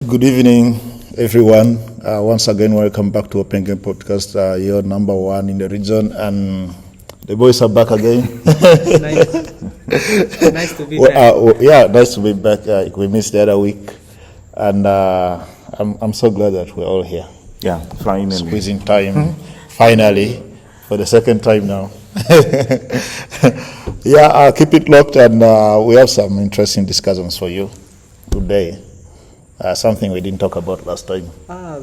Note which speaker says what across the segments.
Speaker 1: Good evening, everyone. Once again, welcome back to Open Game Podcast. You're number one in the region, and the boys are back again.
Speaker 2: Nice to be back.
Speaker 1: Nice to be back. We missed the other week, and I'm so glad that we're all here.
Speaker 3: Yeah, finally.
Speaker 1: Squeezing time, finally, for the second time now. Keep it locked, and we have some interesting discussions for you today. Something we didn't talk about last time.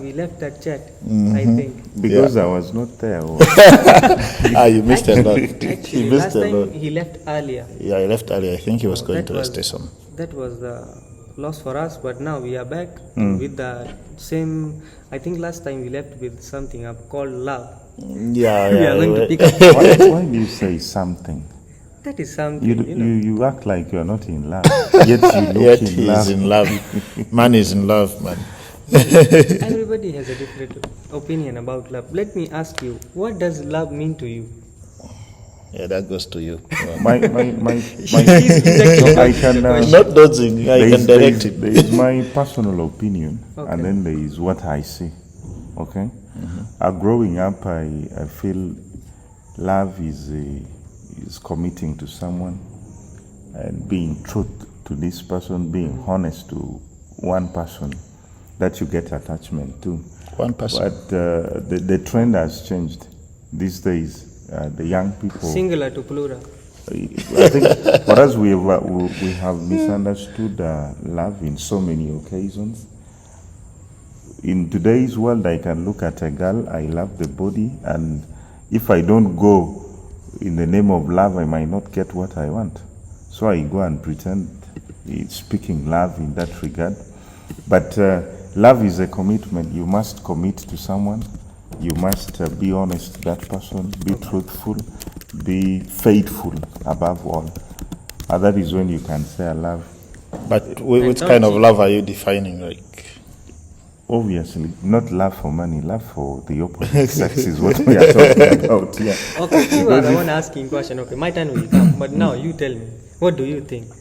Speaker 2: We left that chat, I think.
Speaker 3: Because I was not there.
Speaker 1: You missed a lot.
Speaker 2: Actually, last time he left earlier.
Speaker 1: Yeah, he left earlier. I think he was going to the station.
Speaker 2: That was the loss for us, but now we are back with the same. I think last time we left with something called love.
Speaker 1: We
Speaker 2: are going to pick up.
Speaker 3: Why do you say something?
Speaker 2: That is something.
Speaker 3: You act like you are not in love. Yet you look in love.
Speaker 1: In love. Man is in love, man.
Speaker 2: Everybody has a different opinion about love. Let me ask you, what does love mean to you?
Speaker 1: Yeah, that goes to you.
Speaker 3: my I can
Speaker 1: not dodging. I can direct it.
Speaker 3: There is my personal opinion, and then there is what I see. Okay. Growing up, I feel love is committing to someone and being truth to this person, being honest to one person that you get attachment to.
Speaker 1: One person.
Speaker 3: But the trend has changed these days. The young people.
Speaker 2: Singular to plural.
Speaker 3: I think for us, we have misunderstood love in so many occasions. In today's world, I can look at a girl, I love the body, and if I don't go in the name of love, I might not get what I want. So I go and pretend it's speaking love in that regard. But love is a commitment. You must commit to someone. You must be honest to that person, be truthful, be faithful above all. And that is when you can say I love.
Speaker 1: But which kind of love are you defining? Like,
Speaker 3: obviously, not love for money, love for the opposite sex is what we are talking about. Yeah.
Speaker 2: Okay, you are the one asking question. Okay, my turn will come. But now you tell me, what do you think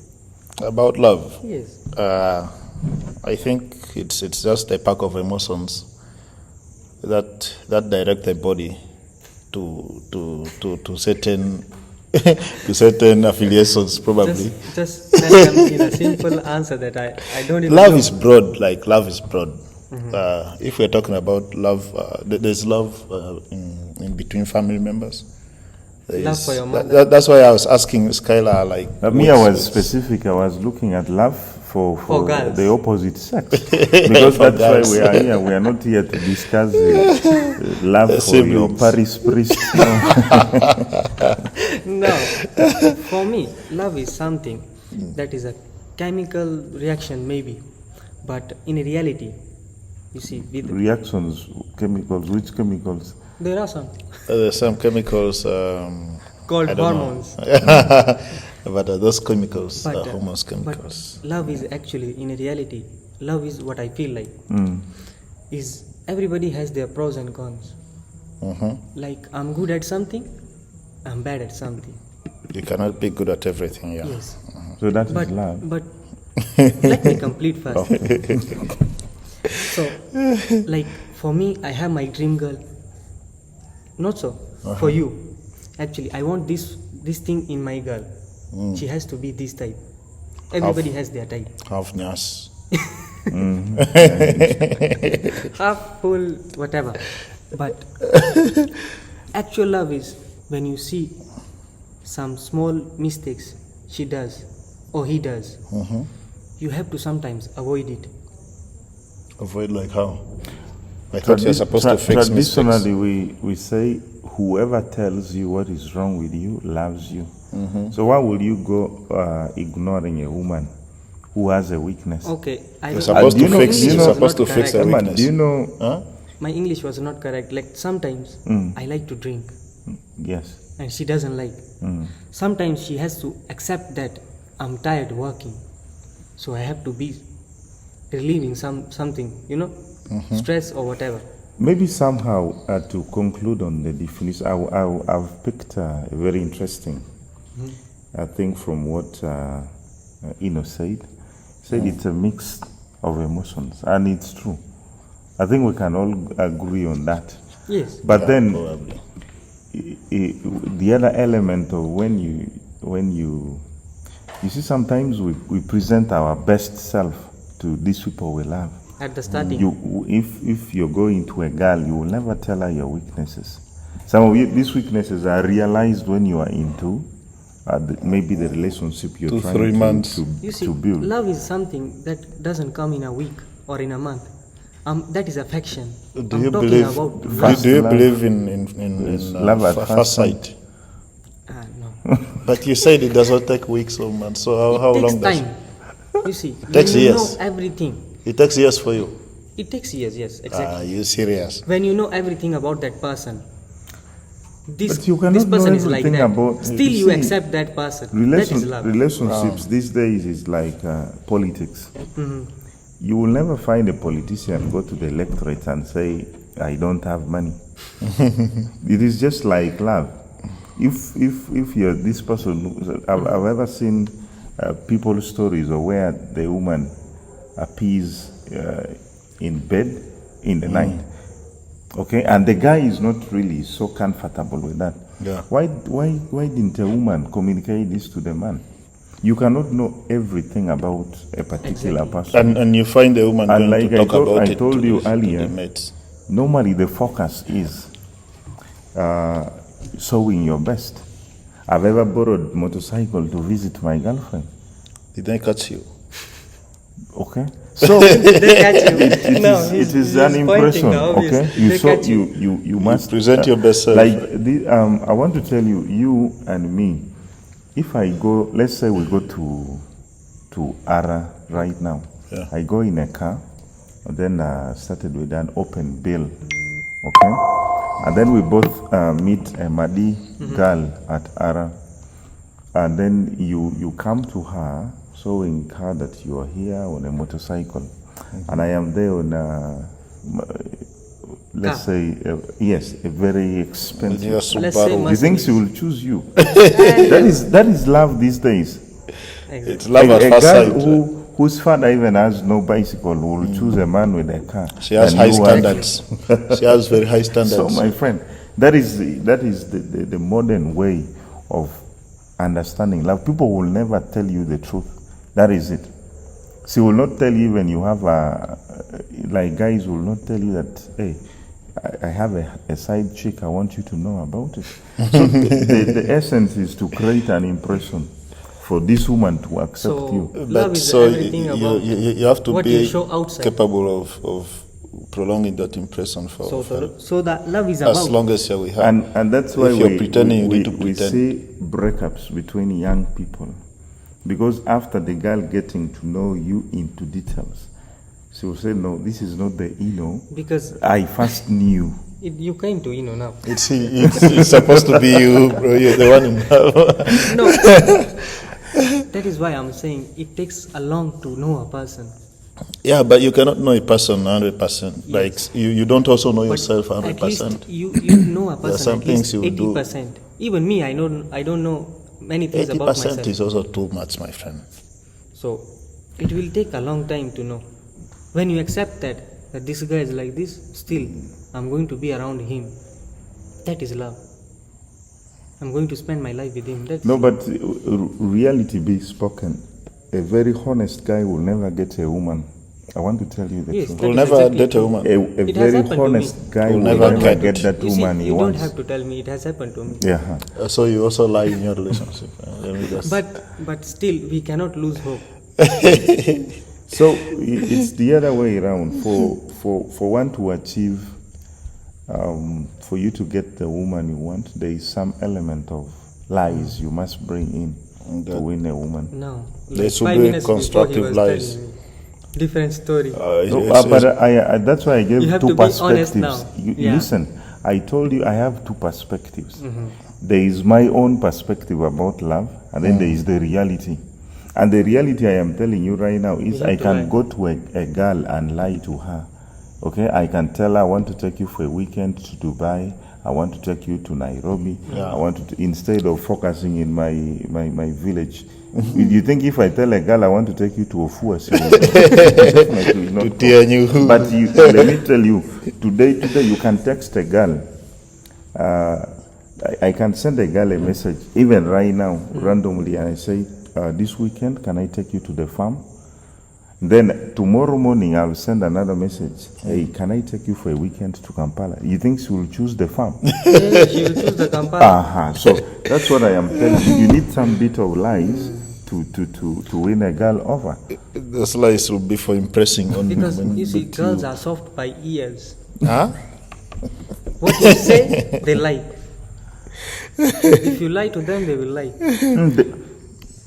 Speaker 1: about love?
Speaker 2: Yes.
Speaker 1: I think it's just a pack of emotions that direct the body to certain to certain affiliations, probably.
Speaker 2: Just tell me in a simple answer that I don't even
Speaker 1: love
Speaker 2: know.
Speaker 1: is broad. Like, love is broad. If we're talking about love, there's love in between family members.
Speaker 2: Love for your mother.
Speaker 1: That's why I was asking Skylar, like.
Speaker 3: Me, I was specific. I was looking at love for the opposite sex. Because that's
Speaker 1: girls.
Speaker 3: why we are here. We are not here to discuss love for
Speaker 1: siblings.
Speaker 3: your parish priest.
Speaker 2: No. For me, love is something that is a chemical reaction, maybe. But in reality, you see, with
Speaker 3: Reactions, chemicals, which chemicals?
Speaker 2: there are some
Speaker 1: There's some chemicals
Speaker 2: called
Speaker 1: I don't
Speaker 2: hormones.
Speaker 1: But those chemicals,
Speaker 2: But,
Speaker 1: hormones chemicals.
Speaker 2: But love is actually, in reality, love is what I feel like. Is everybody has their pros and cons. Like, I'm good at something, I'm bad at something.
Speaker 1: You cannot be good at everything, yeah.
Speaker 2: Yes.
Speaker 3: So that is love.
Speaker 2: But let me complete first. So, like, for me, I have my dream girl. Not so. For you, actually, I want this thing in my girl. She has to be this type. Everybody has their type.
Speaker 1: Half nyas.
Speaker 2: Half full, whatever. But actual love is when you see some small mistakes she does or he does. You have to sometimes avoid it.
Speaker 1: Avoid, like how? I thought you're supposed to fix mistakes.
Speaker 3: Traditionally, we say whoever tells you what is wrong with you loves you. So why will you go ignoring a woman who has a weakness?
Speaker 2: Okay,
Speaker 1: You're supposed to fix. You're supposed to fix a
Speaker 3: Come on,
Speaker 1: weakness.
Speaker 3: do you know?
Speaker 2: my English was not correct. Like, sometimes I like to drink
Speaker 3: Yes.
Speaker 2: and she doesn't like. Sometimes she has to accept that I'm tired working, so I have to be relieving something, stress or whatever.
Speaker 3: Maybe somehow to conclude on the definition, I've picked a very interesting. I think from what Ino said it's a mix of emotions, and it's true. I think we can all agree on that.
Speaker 2: Yes.
Speaker 3: But then
Speaker 1: Probably.
Speaker 3: the other element of when you see, sometimes we present our best self to these people we love.
Speaker 2: At the starting.
Speaker 3: If you're going to a girl, you will never tell her your weaknesses. Some of these weaknesses are realized when you are into maybe the relationship you're
Speaker 1: 2-3
Speaker 3: trying
Speaker 1: months.
Speaker 2: You see,
Speaker 3: to build.
Speaker 2: love is something that doesn't come in a week or in a month. That is affection.
Speaker 1: Do you believe? Do you believe in
Speaker 3: love at
Speaker 1: first sight?
Speaker 2: No.
Speaker 1: But you said it does not take weeks or months. So how
Speaker 2: It takes
Speaker 1: long does
Speaker 2: time. You see,
Speaker 1: Takes
Speaker 2: when you
Speaker 1: years.
Speaker 2: know everything.
Speaker 1: it? Takes years for you.
Speaker 2: It takes years, yes, exactly.
Speaker 1: Are you serious?
Speaker 2: When you know everything about that person,
Speaker 3: But you cannot
Speaker 2: this person
Speaker 3: know
Speaker 2: is like
Speaker 3: everything
Speaker 2: that.
Speaker 3: about-
Speaker 2: Still,
Speaker 3: you
Speaker 2: you
Speaker 3: see,
Speaker 2: accept that person. That is love.
Speaker 3: Relationships these days is like politics. You will never find a politician go to the electorate and say, "I don't have money." It is just like love. If you're this person, I've ever seen people's stories of where the woman appears in bed in the night. Okay, and the guy is not really so comfortable with that.
Speaker 1: Yeah.
Speaker 3: Why didn't a woman communicate this to the man? You cannot know everything about a particular person.
Speaker 1: And you find a woman
Speaker 3: And
Speaker 1: going
Speaker 3: like
Speaker 1: to talk about
Speaker 3: I
Speaker 1: it
Speaker 3: told
Speaker 1: to
Speaker 3: you
Speaker 1: the
Speaker 3: earlier,
Speaker 1: mates.
Speaker 3: normally the focus is showing your best. I've ever borrowed motorcycle to visit my girlfriend.
Speaker 1: Did they catch you?
Speaker 3: Okay, so
Speaker 2: They catch you.
Speaker 3: it is an impression. Okay, you must
Speaker 1: present your best self.
Speaker 3: Like I want to tell you, you and me. If I go, let's say we go to Ara right now.
Speaker 1: Yeah.
Speaker 3: I go in a car, and then started with an open bill. Okay, and then we both meet a Madi girl at Ara, and then you come to her showing her that you are here on a motorcycle, and I am there on let's say yes, a very expensive.
Speaker 1: Your
Speaker 2: Let's say
Speaker 1: Subaru.
Speaker 3: He thinks he will choose you. that is love these days.
Speaker 2: Exactly.
Speaker 1: It's love at
Speaker 3: a
Speaker 1: first
Speaker 3: girl
Speaker 1: sight.
Speaker 3: whose father even has no bicycle will choose a man with a car.
Speaker 1: She has
Speaker 3: than
Speaker 1: high
Speaker 3: you are.
Speaker 1: standards. She has very high standards.
Speaker 3: So, my friend, that is the modern way of understanding love. People will never tell you the truth. That is it. She will not tell you when you have like guys will not tell you that, hey, I have a side chick, I want you to know about it. So the essence is to create an impression for this woman to accept
Speaker 2: So,
Speaker 3: you.
Speaker 2: love
Speaker 1: But
Speaker 2: is
Speaker 1: so
Speaker 2: everything about
Speaker 1: you have to
Speaker 2: what
Speaker 1: be
Speaker 2: you show outside.
Speaker 1: capable of prolonging that impression for
Speaker 2: So that love is
Speaker 1: as
Speaker 2: about.
Speaker 1: long as you're with her.
Speaker 3: And that's why
Speaker 1: If you're pretending, you need to pretend.
Speaker 3: we see breakups between young people. Because after the girl getting to know you into details, she will say, no, this is not the
Speaker 2: Because
Speaker 3: I first knew.
Speaker 2: you came to now.
Speaker 1: It's supposed to be you, bro. You're the one in love.
Speaker 2: No. That is why I'm saying it takes a long to know a person.
Speaker 1: Yeah, but you cannot know a person 100%.
Speaker 2: Yes.
Speaker 1: Like you don't also know yourself
Speaker 2: But
Speaker 1: 100%.
Speaker 2: at least you know a
Speaker 1: There are
Speaker 2: person
Speaker 1: some
Speaker 2: at least
Speaker 1: things you will do.
Speaker 2: 80%. Even me, I don't know many things about
Speaker 1: 80%
Speaker 2: myself.
Speaker 1: is also too much, my friend.
Speaker 2: So it will take a long time to know. When you accept that this guy is like this, still I'm going to be around him. That is love. I'm going to spend my life with him. That's
Speaker 3: No, but reality be spoken, a very honest guy will never get a woman. I want to tell you the
Speaker 2: Yes,
Speaker 3: truth.
Speaker 2: that
Speaker 1: Will
Speaker 2: is
Speaker 1: never
Speaker 2: exactly
Speaker 1: date a
Speaker 2: true.
Speaker 1: woman.
Speaker 3: A
Speaker 2: It has
Speaker 3: very
Speaker 2: happened to me.
Speaker 3: honest guy
Speaker 1: Will
Speaker 3: will
Speaker 1: never
Speaker 3: never
Speaker 1: get
Speaker 3: get that
Speaker 2: You see,
Speaker 3: woman he
Speaker 2: you don't
Speaker 3: wants.
Speaker 2: have to tell me. It has happened to me.
Speaker 3: Yeah.
Speaker 1: So you also lie in your relationship. Let me just-
Speaker 2: But still, we cannot lose hope.
Speaker 3: So it's the other way around. For one to achieve, for you to get the woman you want, there is some element of lies you must bring in to win a woman.
Speaker 2: No.
Speaker 1: There should
Speaker 2: 5
Speaker 1: be
Speaker 2: minutes before he
Speaker 1: constructive
Speaker 2: was
Speaker 1: lies.
Speaker 2: telling me. Different story.
Speaker 3: No, but that's why I gave
Speaker 2: You have
Speaker 3: two
Speaker 2: to be honest
Speaker 3: perspectives.
Speaker 2: now. Yeah.
Speaker 3: Listen, I told you I have two perspectives. There is my own perspective about love, and then there is the reality. And the reality I am telling you right now is
Speaker 2: You have
Speaker 3: I
Speaker 2: to
Speaker 3: can
Speaker 2: lie.
Speaker 3: go to a girl and lie to her. Okay, I can tell her I want to take you for a weekend to Dubai, I want to take you to Nairobi.
Speaker 1: Yeah.
Speaker 3: I want to, instead of focusing in my village. You think if I tell a girl I want to take you to Ofua, she will definitely not
Speaker 1: To
Speaker 3: go.
Speaker 1: TNU.
Speaker 3: But let me tell you, today you can text a girl. I can send a girl a message, even right now, randomly, and I say, this weekend, can I take you to the farm? Then tomorrow morning, I'll send another message. Hey, can I take you for a weekend to Kampala? You think she will choose the farm?
Speaker 2: Yeah, she will choose the Kampala.
Speaker 3: So that's what I am telling you. You need some bit of lies to win a girl over.
Speaker 1: Those lies will be for impressing only
Speaker 2: Because
Speaker 1: women.
Speaker 2: you see,
Speaker 1: but
Speaker 2: girls are soft by ears.
Speaker 1: Huh?
Speaker 2: What you say, they like. If you lie to them, they will lie.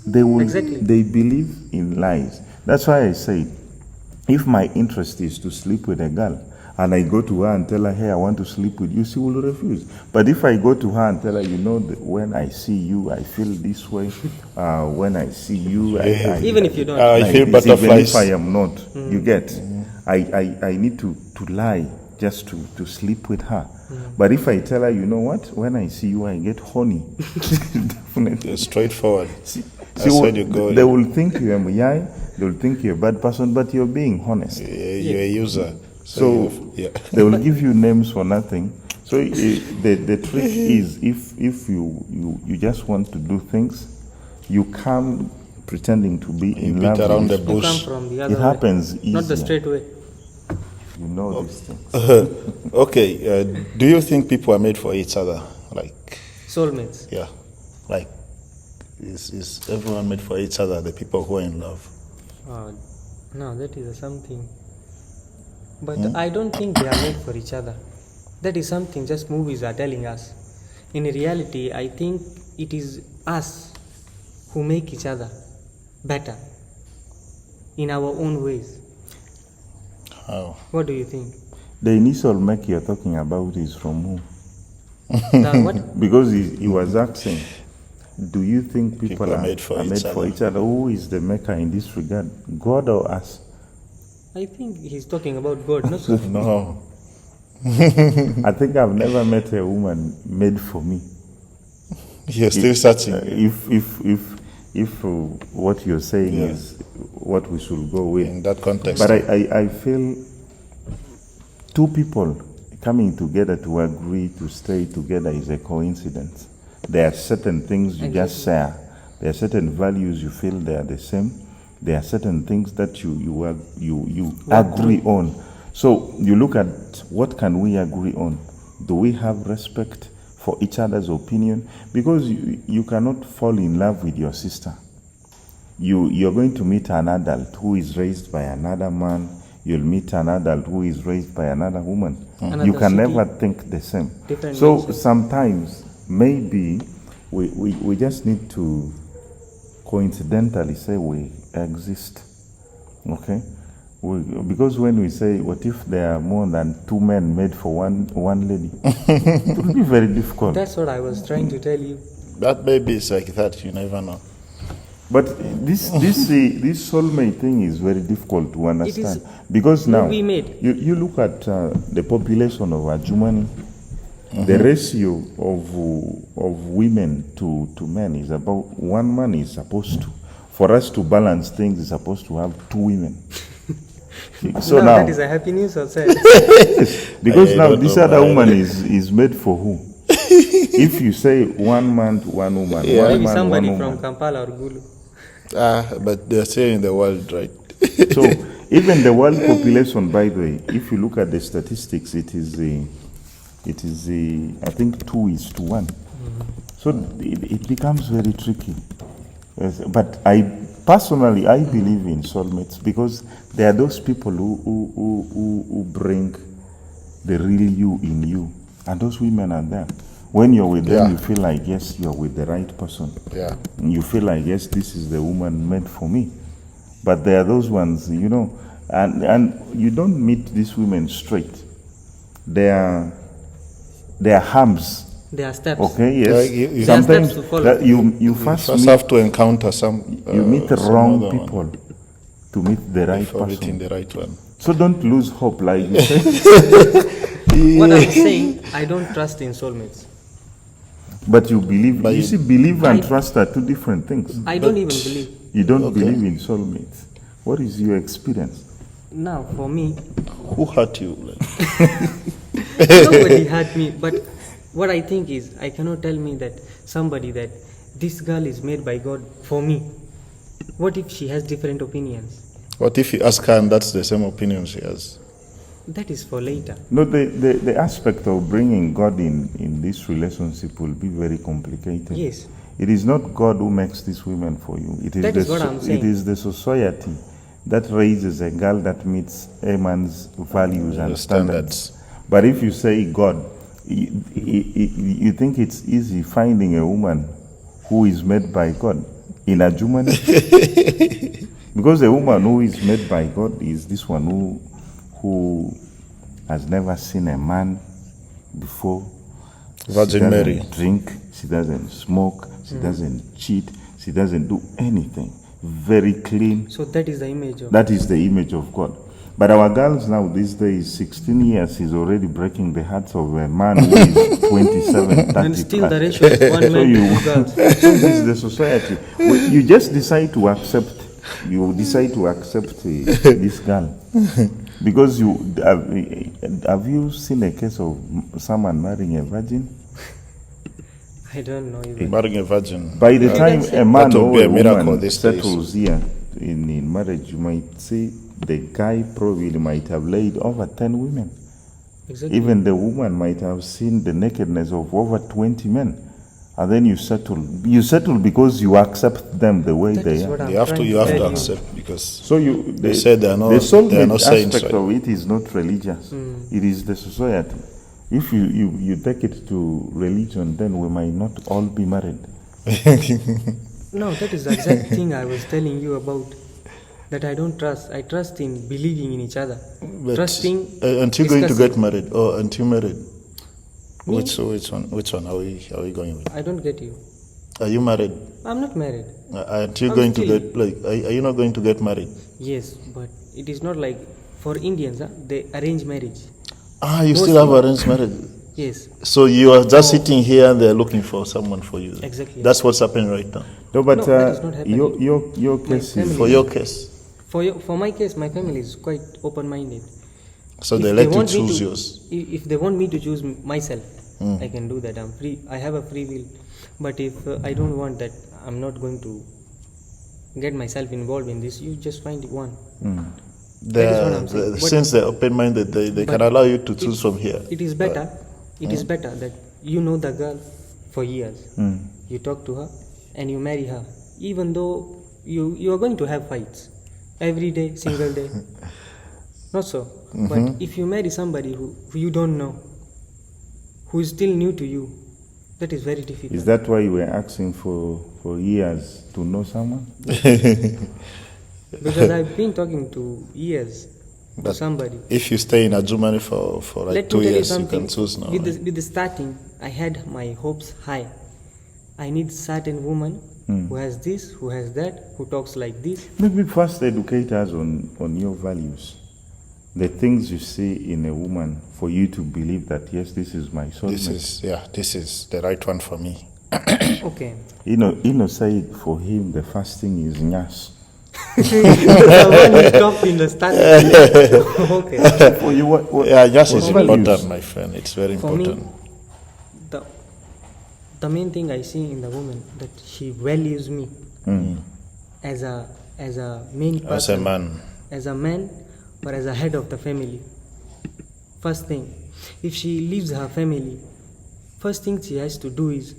Speaker 3: They will.
Speaker 2: Exactly.
Speaker 3: They believe in lies. That's why I say, if my interest is to sleep with a girl, and I go to her and tell her, hey, I want to sleep with you, she will refuse. But if I go to her and tell her, you know, when I see you, I feel this way. When I see you,
Speaker 2: Even if you don't.
Speaker 1: I
Speaker 3: like
Speaker 1: feel
Speaker 3: this. Even
Speaker 1: butterflies.
Speaker 3: if I am not, you get. I need to lie just to sleep with her. But if I tell her, you know what, when I see you, I get horny. Definitely.
Speaker 1: Straightforward.
Speaker 3: She
Speaker 1: That's
Speaker 3: will,
Speaker 1: where you go.
Speaker 3: they will think you are Muyai, they will think you're a bad person, but you're being honest.
Speaker 1: You're a user.
Speaker 3: So they will give you names for nothing. So the trick is, if you just want to do things, you come pretending to be in
Speaker 1: beat
Speaker 3: love
Speaker 1: around
Speaker 3: with
Speaker 1: the
Speaker 2: You
Speaker 1: bush.
Speaker 2: come from the other
Speaker 3: it
Speaker 2: way.
Speaker 3: happens easier.
Speaker 2: Not the straight way.
Speaker 3: You know these things.
Speaker 1: Okay, do you think people are made for each other? Like,
Speaker 2: Soulmates.
Speaker 1: yeah, like, is everyone made for each other? The people who are in love.
Speaker 2: No, that is something. But I don't think they are made for each other. That is something just movies are telling us. In reality, I think it is us who make each other better in our own ways.
Speaker 1: How?
Speaker 2: What do you think?
Speaker 3: The initial make you're talking about is from who?
Speaker 2: What?
Speaker 3: Because he was asking, do you think people
Speaker 1: are made for
Speaker 3: each other? Who is the maker in this regard? God or us?
Speaker 2: I think he's talking about God, not so.
Speaker 1: No.
Speaker 3: I think I've never met a woman made for me.
Speaker 1: You're still searching.
Speaker 3: If what you're saying is what we should go with.
Speaker 1: In that context.
Speaker 3: But I feel two people coming together to agree to stay together is a coincidence. There are certain things you just share. There are certain values you feel they are the same. There are certain things that you agree on. So you look at what can we agree on. Do we have respect for each other's opinion? Because you cannot fall in love with your sister. You're going to meet an adult who is raised by another man. You'll meet an adult who is raised by another woman.
Speaker 2: Another
Speaker 3: You can
Speaker 2: city.
Speaker 3: never think the same.
Speaker 2: Different
Speaker 3: So
Speaker 2: mindset.
Speaker 3: sometimes maybe we just need to coincidentally say we exist. Okay? Because when we say, what if there are more than two men made for one lady? It will be very difficult.
Speaker 2: That's what I was trying to tell you.
Speaker 1: That baby is like that, you never know.
Speaker 3: But this soulmate thing is very difficult to understand. Because
Speaker 2: what
Speaker 3: now,
Speaker 2: we made.
Speaker 3: you look at the population of Germany, the ratio of women to men is about one man is supposed to. For us to balance things, is supposed to have two women. So now,
Speaker 2: That is a happy news or sad?
Speaker 3: because
Speaker 1: I
Speaker 3: now
Speaker 1: don't
Speaker 3: this
Speaker 1: know,
Speaker 3: other
Speaker 1: but-
Speaker 3: woman is made for who? If you say one man to one woman, one
Speaker 2: Maybe
Speaker 3: man,
Speaker 2: somebody
Speaker 3: one
Speaker 2: from
Speaker 3: woman.
Speaker 2: Kampala or Gulu.
Speaker 1: But they're still in the world, right?
Speaker 3: So even the world population, by the way, if you look at the statistics, it is I think 2:1. So it becomes very tricky. Yes, but I personally believe in soulmates because they are those people who bring the real you in you, and those women are there. When you're with them,
Speaker 1: Yeah.
Speaker 3: you feel like yes, you're with the right person.
Speaker 1: Yeah.
Speaker 3: You feel like yes, this is the woman meant for me. But there are those ones, you know, and you don't meet these women straight. They are harms.
Speaker 2: There are steps.
Speaker 3: Okay,
Speaker 1: Yeah,
Speaker 3: yes.
Speaker 1: you-
Speaker 2: There are
Speaker 3: Sometimes
Speaker 2: steps to follow.
Speaker 3: that you
Speaker 1: You
Speaker 3: first
Speaker 1: first
Speaker 3: meet,
Speaker 1: have to encounter some.
Speaker 3: you meet the
Speaker 1: some
Speaker 3: wrong
Speaker 1: other one
Speaker 3: people to meet the right
Speaker 1: before meeting
Speaker 3: person.
Speaker 1: the right one.
Speaker 3: So don't lose hope, like you say.
Speaker 2: What I'm saying, I don't trust in soulmates.
Speaker 3: But you believe,
Speaker 1: But
Speaker 3: you
Speaker 1: you-
Speaker 3: see, believe and
Speaker 2: I-
Speaker 3: trust are two different things.
Speaker 2: I don't
Speaker 1: But-
Speaker 2: even believe.
Speaker 3: You don't
Speaker 1: Okay.
Speaker 3: believe in soulmates. What is your experience?
Speaker 2: Now, for me,
Speaker 1: Who hurt you? Like,
Speaker 2: nobody hurt me. But what I think is, I cannot tell me that somebody that this girl is made by God for me. What if she has different opinions?
Speaker 1: what if you ask her and that's the same opinion she has?
Speaker 2: That is for later.
Speaker 3: No, the aspect of bringing God in this relationship will be very complicated.
Speaker 2: Yes.
Speaker 3: It is not God who makes these women for you. It is
Speaker 2: That is what I'm saying.
Speaker 3: It is the society that raises a girl that meets a man's values and standards. But if you say God, you think it's easy finding a woman who is made by God in a Germany? Because a woman who is made by God is this one who has never seen a man before.
Speaker 1: Virgin
Speaker 3: She doesn't
Speaker 1: Mary.
Speaker 3: drink, she doesn't smoke, she doesn't cheat, she doesn't do anything. Very clean.
Speaker 2: So that is the image of.
Speaker 3: That is the image of God. But our girls now, these days, 16 years is already breaking the hearts of a man who is 27, 30
Speaker 2: And still the
Speaker 3: plus.
Speaker 2: ratio is one
Speaker 3: So
Speaker 2: man
Speaker 3: you,
Speaker 2: to two girls.
Speaker 3: so this is the society. You just decide to accept. You decide to accept this girl because you have you seen a case of someone marrying a virgin?
Speaker 2: I don't know even.
Speaker 1: Marrying a virgin.
Speaker 3: By the time a man
Speaker 1: That would
Speaker 3: or
Speaker 1: be
Speaker 3: a
Speaker 1: a miracle
Speaker 3: woman
Speaker 1: these days.
Speaker 3: settles here in marriage, you might see the guy probably might have laid over 10 women.
Speaker 2: Exactly.
Speaker 3: Even the woman might have seen the nakedness of over 20 men. And then you settle. You settle because you accept them the way
Speaker 2: That
Speaker 3: they
Speaker 2: is
Speaker 3: are.
Speaker 2: what I'm
Speaker 1: You have to
Speaker 2: trying
Speaker 1: you have
Speaker 2: tell
Speaker 1: to
Speaker 2: you.
Speaker 1: accept because
Speaker 3: So you,
Speaker 1: They said they are not-
Speaker 3: the soulmate
Speaker 1: they are not saints,
Speaker 3: aspect
Speaker 1: right?
Speaker 3: of it is not religious. It is the society. If you take it to religion, then we might not all be married.
Speaker 2: No, that is the exact thing I was telling you about. That I don't trust. I trust in believing in each other.
Speaker 1: but,
Speaker 2: Trusting.
Speaker 1: until going to
Speaker 2: discussing.
Speaker 1: get married or until married.
Speaker 2: Me?
Speaker 1: Which one are we going with?
Speaker 2: I don't get you.
Speaker 1: Are you married?
Speaker 2: I'm not married.
Speaker 1: Until
Speaker 2: I'm
Speaker 1: going to
Speaker 2: still-
Speaker 1: get like are you not going to get married?
Speaker 2: Yes, but it is not like for Indians. They arrange marriage.
Speaker 1: You still have arranged marriage.
Speaker 2: Yes,
Speaker 1: So you are just sitting here and they're looking for someone for you.
Speaker 2: Exactly.
Speaker 1: That's what's happening right now.
Speaker 3: No, but
Speaker 2: No, that is not happening.
Speaker 3: your
Speaker 2: My
Speaker 3: case
Speaker 2: family-
Speaker 3: is
Speaker 1: For your case.
Speaker 2: for my case, my family is quite open-minded.
Speaker 1: So
Speaker 2: If
Speaker 1: they let you
Speaker 2: want me
Speaker 1: choose
Speaker 2: to-
Speaker 1: yours.
Speaker 2: If they want me to choose myself, I can do that. I'm free. I have a free will. But if I don't want that, I'm not going to get myself involved in this. You just find one. That is what I'm saying. But-
Speaker 1: Since they're open-minded, they can
Speaker 2: but
Speaker 1: allow you to choose from here.
Speaker 2: It is better. It is better that you know the girl for years. You talk to her and you marry her, even though you are going to have fights every day, single day. Not so. But if you marry somebody who you don't know, who is still new to you, that is very difficult.
Speaker 3: Is that why you were asking for years to know someone?
Speaker 2: Because I've been talking to years to
Speaker 1: But
Speaker 2: somebody.
Speaker 1: If you stay in a Germany for like
Speaker 2: Let
Speaker 1: 2
Speaker 2: me tell you
Speaker 1: years, you
Speaker 2: something.
Speaker 1: can choose now.
Speaker 2: With
Speaker 1: right?
Speaker 2: the starting, I had my hopes high. I need certain woman who has this, who has that, who talks like this.
Speaker 3: Maybe first educate us on your values. The things you see in a woman for you to believe that, yes, this is my soulmate.
Speaker 1: This is the right one for me.
Speaker 2: Okay.
Speaker 3: Ino said for him the first thing is nyas.
Speaker 2: The one we talked in the starting. Okay.
Speaker 3: For you, what
Speaker 1: Yeah, just is
Speaker 3: values?
Speaker 1: important, my friend. It's very
Speaker 2: For
Speaker 1: important.
Speaker 2: me, the main thing I see in the woman that she values me as a main person,
Speaker 1: As a man,
Speaker 2: as a man or as a head of the family. First thing, if she leaves her family, first thing she has to do is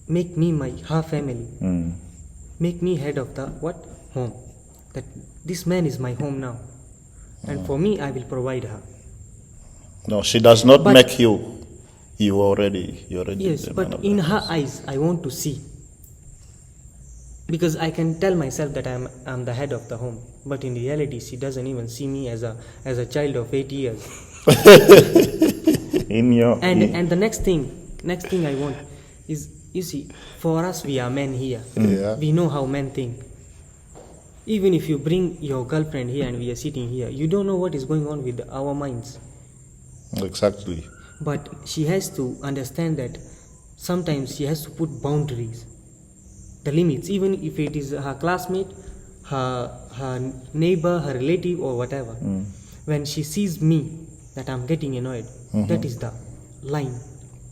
Speaker 2: make me her family, make me head of the home. That this man is my home now, and for me I will provide her.
Speaker 1: no, she does not
Speaker 2: But-
Speaker 1: make you. You already.
Speaker 2: Yes,
Speaker 1: the man
Speaker 2: but
Speaker 1: of the
Speaker 2: in her
Speaker 1: house.
Speaker 2: eyes, I want to see. Because I can tell myself that I'm the head of the home, but in reality, she doesn't even see me as a child of 8 years.
Speaker 3: in your
Speaker 2: And the next thing I want is, you see, for us we are men here.
Speaker 1: Yeah.
Speaker 2: We know how men think. Even if you bring your girlfriend here and we are sitting here, you don't know what is going on with our minds.
Speaker 1: Exactly.
Speaker 2: But she has to understand that sometimes she has to put boundaries, the limits, even if it is her classmate, her neighbor, her relative, or whatever. When she sees me that I'm getting annoyed, that is the line.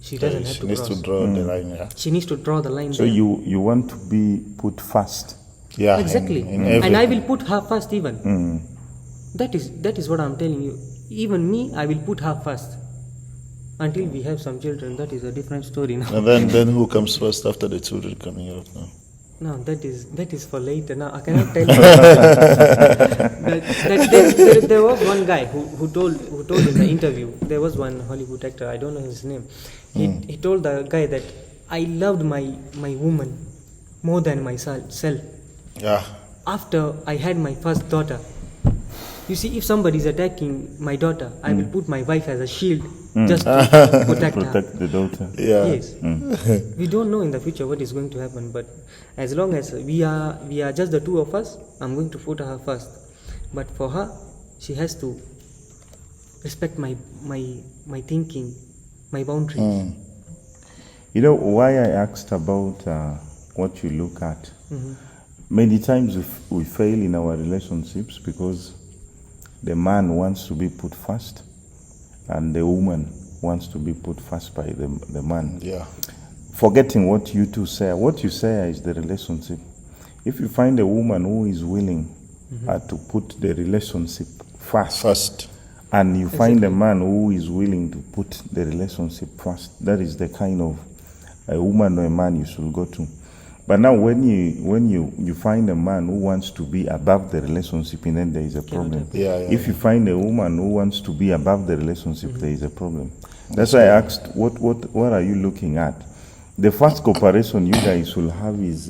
Speaker 2: She doesn't have
Speaker 1: She
Speaker 2: to
Speaker 1: needs
Speaker 2: cross.
Speaker 1: to draw the line. Yeah.
Speaker 2: She needs to draw the line.
Speaker 3: So
Speaker 2: there.
Speaker 3: you want to be put first.
Speaker 1: Yeah.
Speaker 2: Exactly.
Speaker 1: In
Speaker 2: And I
Speaker 1: everything.
Speaker 2: will put her first even. That is what I'm telling you. Even me, I will put her first. Until we have some children, that is a different story now.
Speaker 1: And then who comes first after the children coming out now?
Speaker 2: No, that is for later. Now I cannot tell you. There was one guy who told in the interview. There was one Hollywood actor. I don't know his name. He told the guy that I loved my woman more than myself.
Speaker 1: Yeah.
Speaker 2: After I had my first daughter. You see, if somebody is attacking my daughter, I will put my wife as a shield just to protect her.
Speaker 3: Protect the daughter.
Speaker 1: Yeah.
Speaker 2: Yes. We don't know in the future what is going to happen, but as long as we are just the two of us, I'm going to put her first. But for her, she has to respect my thinking, my boundaries.
Speaker 3: You know why I asked about what you look at? Many times we fail in our relationships because the man wants to be put first and the woman wants to be put first by the man.
Speaker 1: Yeah.
Speaker 3: Forgetting what you two say. What you say is the relationship. If you find a woman who is willing to put the relationship first, and you find a man who is willing to put the relationship first, that is the kind of a woman or a man you should go to. But now when you find a man who wants to be above the relationship, then there is a problem. If you find a woman who wants to be above the relationship, there is a problem. That's why I asked, what are you looking at? The first cooperation you guys will have is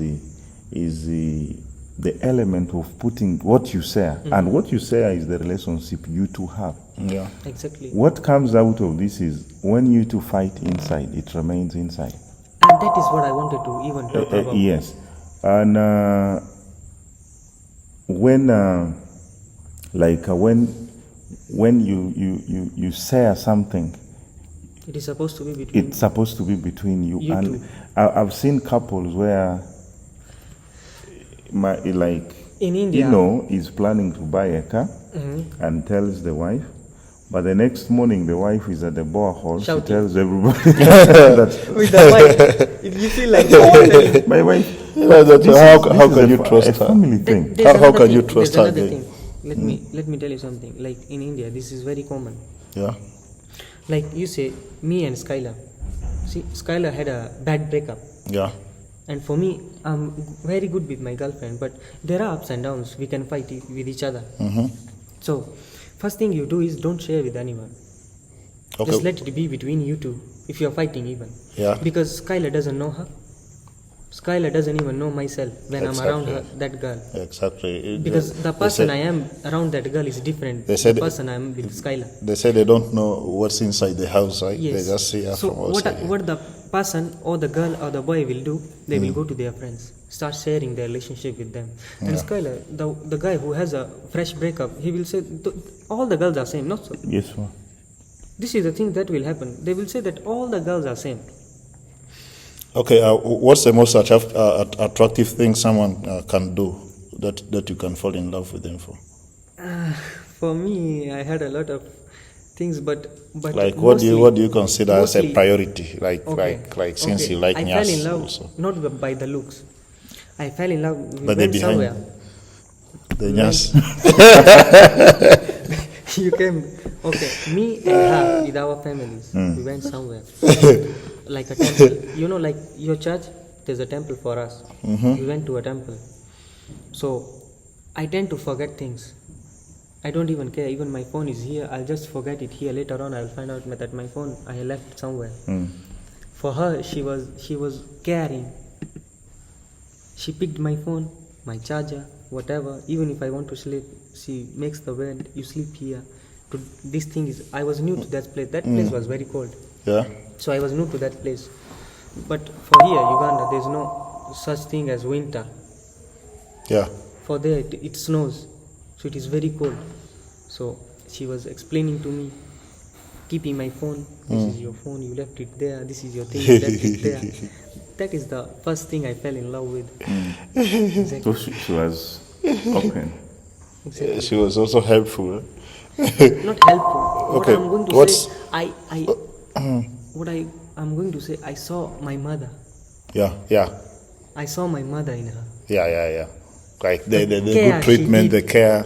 Speaker 3: the element of putting what you say, and what you say is the relationship you two have.
Speaker 1: Yeah.
Speaker 2: Exactly.
Speaker 3: What comes out of this is when you two fight inside, it remains inside.
Speaker 2: And that is what I wanted to even talk about.
Speaker 3: Yes. And when you share something,
Speaker 2: It is supposed to be between.
Speaker 3: it's supposed to be between you.
Speaker 2: You
Speaker 3: And
Speaker 2: two.
Speaker 3: I've seen couples where
Speaker 2: In India.
Speaker 3: is planning to buy a car and tells the wife, but the next morning the wife is at the borehole. She
Speaker 2: Shouting.
Speaker 3: tells everybody that
Speaker 2: With the mic, you feel like
Speaker 3: my wife.
Speaker 1: How can you
Speaker 3: a
Speaker 1: trust her?
Speaker 3: family thing.
Speaker 1: How can you trust her
Speaker 2: There's another
Speaker 1: again?
Speaker 2: thing. Let me tell you something. Like in India, this is very common.
Speaker 1: Yeah.
Speaker 2: Like you say, me and Skylar. See, Skylar had a bad breakup.
Speaker 1: Yeah.
Speaker 2: And for me, I'm very good with my girlfriend, but there are ups and downs. We can fight with each other. So, first thing you do is don't share with anyone.
Speaker 1: Okay.
Speaker 2: Just let it be between you two, if you're fighting even.
Speaker 1: Yeah.
Speaker 2: Because Skylar doesn't know her. Skylar doesn't even know myself when I'm around her, that girl.
Speaker 1: Exactly.
Speaker 2: Because the person I am around that girl is different
Speaker 1: They
Speaker 2: the
Speaker 1: said-
Speaker 2: person I am with Skylar.
Speaker 1: They say they don't know what's inside the house, right?
Speaker 2: Yes.
Speaker 1: They just see her
Speaker 2: So
Speaker 1: from outside.
Speaker 2: what the person or the girl or the boy will do, they will go to their friends, start sharing their relationship with them. And Skylar, the guy who has a fresh breakup, he will say, all the girls are same, not so.
Speaker 3: Yes, ma'am.
Speaker 2: This is the thing that will happen. They will say that all the girls are same.
Speaker 1: Okay, what's the most attractive thing someone can do that you can fall in love with them for?
Speaker 2: For me, I had a lot of things, but
Speaker 1: Like
Speaker 2: mostly,
Speaker 1: what do you consider as a
Speaker 2: mostly-
Speaker 1: priority?
Speaker 2: Okay.
Speaker 1: Like since
Speaker 2: Okay.
Speaker 1: you like
Speaker 2: I
Speaker 1: me
Speaker 2: fell in
Speaker 1: as
Speaker 2: love
Speaker 1: also.
Speaker 2: not by the looks. I fell in love. We
Speaker 1: But they
Speaker 2: went
Speaker 1: behind.
Speaker 2: somewhere.
Speaker 1: The yes.
Speaker 2: You came. Okay, me and her with our families. We went somewhere, like a temple. You know, like your church. There's a temple for us. We went to a temple. So I tend to forget things. I don't even care. Even my phone is here. I'll just forget it here. Later on, I'll find out that my phone I left somewhere. For her, she was caring. She picked my phone, my charger, whatever. Even if I want to sleep, she makes the bed. You sleep here. This thing is. I was new to that place. That place was very cold.
Speaker 1: Yeah.
Speaker 2: So I was new to that place. But for here, Uganda, there's no such thing as winter.
Speaker 1: Yeah.
Speaker 2: For there, it snows. So it is very cold. So she was explaining to me keeping my phone. This is your phone, you left it there. This is your thing, you left it there. That is the first thing I fell in love with. Exactly.
Speaker 3: So she was open.
Speaker 2: Exactly.
Speaker 1: She was also helpful.
Speaker 2: Not helpful. What
Speaker 1: Okay,
Speaker 2: I'm going to
Speaker 1: what's-
Speaker 2: say, I'm going to say, I saw my mother.
Speaker 1: Yeah.
Speaker 2: I saw my mother in her.
Speaker 1: Yeah. Like the
Speaker 2: care
Speaker 1: good
Speaker 2: she
Speaker 1: treatment, the
Speaker 2: did.
Speaker 1: care.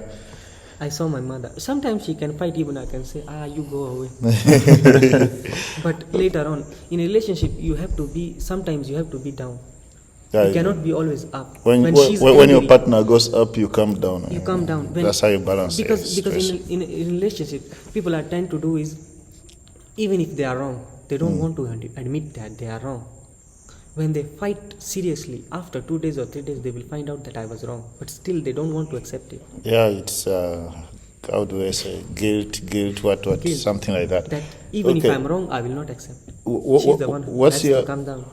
Speaker 2: I saw my mother. Sometimes she can fight, even I can say, you go away. But later on, in a relationship, sometimes you have to be down.
Speaker 1: Yeah,
Speaker 2: You cannot be always up.
Speaker 1: When
Speaker 2: she's
Speaker 1: your
Speaker 2: angry,
Speaker 1: partner goes up, you come down.
Speaker 2: you come down.
Speaker 1: That's how you balance it.
Speaker 2: Because
Speaker 1: Stress.
Speaker 2: in a relationship, people are trying to do is, even if they are wrong, they don't want to admit that they are wrong. When they fight seriously, after 2 days or 3 days, they will find out that I was wrong. But still, they don't want to accept it.
Speaker 1: Yeah, it's how do I say, guilt, what,
Speaker 2: Guilt.
Speaker 1: something like that.
Speaker 2: That even if
Speaker 1: Okay.
Speaker 2: I'm wrong, I will not accept it.
Speaker 1: Wh-
Speaker 2: She's the one who
Speaker 1: what's
Speaker 2: has
Speaker 1: your-
Speaker 2: to come down.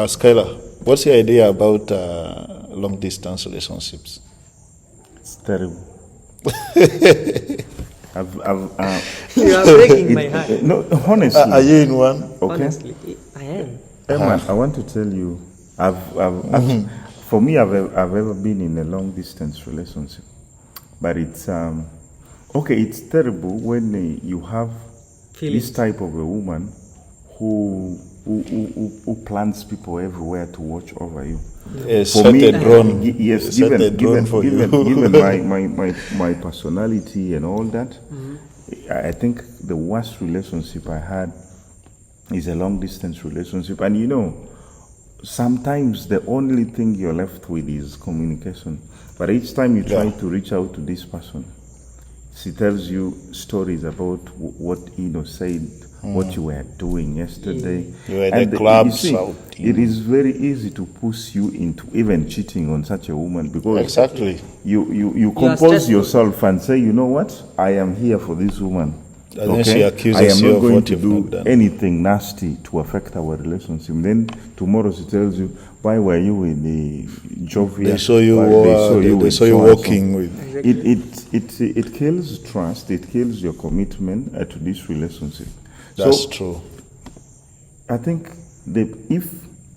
Speaker 1: Skylar, what's your idea about long distance relationships?
Speaker 3: It's terrible.
Speaker 2: You are breaking my heart.
Speaker 3: No, honestly.
Speaker 1: Are you in one?
Speaker 3: Okay.
Speaker 2: Honestly, I am.
Speaker 3: Emma, I want to tell you, for me, I've ever been in a long distance relationship, but it's it's terrible when you have
Speaker 2: Feelings.
Speaker 3: this type of a woman who plans people everywhere to watch over you.
Speaker 1: Set a drone.
Speaker 3: Yes,
Speaker 1: Set a drone for you.
Speaker 3: given my personality and all that, I think the worst relationship I had is a long distance relationship. And sometimes the only thing you're left with is communication. But each time you try to reach out to this person, she tells you stories about what said, what you were doing yesterday.
Speaker 1: You were in the clubs,
Speaker 3: you see,
Speaker 1: out,
Speaker 3: it is very easy to push you into even cheating on such a woman, because
Speaker 1: Exactly.
Speaker 3: you
Speaker 2: are
Speaker 3: compose
Speaker 2: stressful.
Speaker 3: yourself and say, you know what, I am here for this woman.
Speaker 1: And then she accuses
Speaker 3: I am
Speaker 1: you
Speaker 3: not
Speaker 1: of
Speaker 3: going
Speaker 1: what
Speaker 3: to
Speaker 1: you've
Speaker 3: do
Speaker 1: not done.
Speaker 3: anything nasty to affect our relationship. Then tomorrow she tells you, why were you in the Jovia?
Speaker 1: They saw you.
Speaker 3: Why
Speaker 1: They
Speaker 3: with
Speaker 1: saw you
Speaker 3: so and so?"
Speaker 1: walking with.
Speaker 3: It kills trust. It kills your commitment to this relationship.
Speaker 1: That's
Speaker 3: So
Speaker 1: true.
Speaker 3: I think that if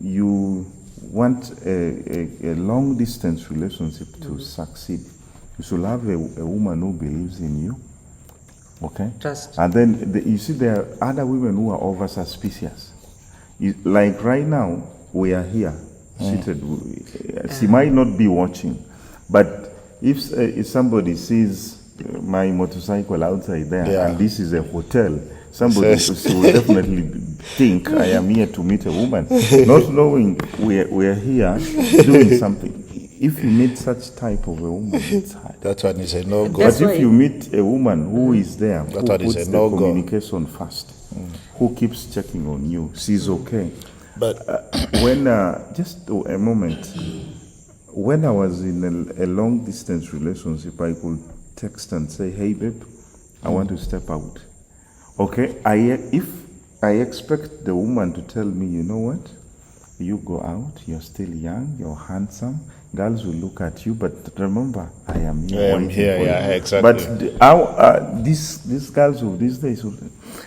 Speaker 3: you want a long distance relationship to succeed, you should have a woman who believes in you. Okay?
Speaker 2: Trust.
Speaker 3: And then you see there are other women who are over suspicious. Like right now, we are here seated. She might not be watching, but if somebody sees my motorcycle outside there and this is a hotel, somebody will definitely think I am here to meet a woman, not knowing we are here doing something. If you meet such type of a woman, it's hard.
Speaker 1: That one is a no go.
Speaker 2: That's
Speaker 3: But
Speaker 2: why-
Speaker 3: if you meet a woman who is there, who
Speaker 1: one is
Speaker 3: puts
Speaker 1: a
Speaker 3: the
Speaker 1: no-go.
Speaker 3: communication first, who keeps checking on you, she's okay.
Speaker 1: But
Speaker 3: When just a moment, when I was in a long distance relationship, I could text and say, "Hey, babe, I want to step out." Okay, if I expect the woman to tell me, you know what, you go out, you're still young, you're handsome, girls will look at you, but remember, I am here.
Speaker 1: I am
Speaker 3: waiting
Speaker 1: here,
Speaker 3: for
Speaker 1: yeah,
Speaker 3: you.
Speaker 1: exactly.
Speaker 3: But these girls of these days,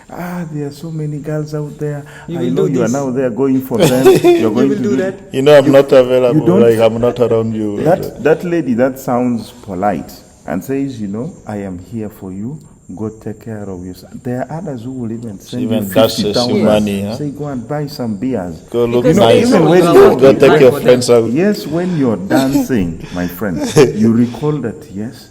Speaker 3: there are so many girls out there.
Speaker 2: You
Speaker 3: I
Speaker 2: will
Speaker 3: know
Speaker 2: do
Speaker 3: you are
Speaker 2: this.
Speaker 3: now there going for them. You're going
Speaker 2: will
Speaker 3: to
Speaker 2: do that.
Speaker 1: I'm not available.
Speaker 3: don't-
Speaker 1: Like I'm not around you.
Speaker 3: That lady that sounds polite and says, I am here for you. Go take care of yourself. There are others who will even send
Speaker 1: Even
Speaker 3: you
Speaker 1: dashes you
Speaker 3: 50,000.
Speaker 1: money, huh?
Speaker 3: Say, go and buy some beers.
Speaker 1: Go look
Speaker 2: Because
Speaker 1: nice.
Speaker 2: they know
Speaker 3: when
Speaker 2: you
Speaker 3: you
Speaker 2: are
Speaker 1: Go
Speaker 2: working
Speaker 1: take
Speaker 2: hard
Speaker 1: your
Speaker 2: for them.
Speaker 1: friends out.
Speaker 3: Yes, when you're dancing, my friend, you recall that, yes,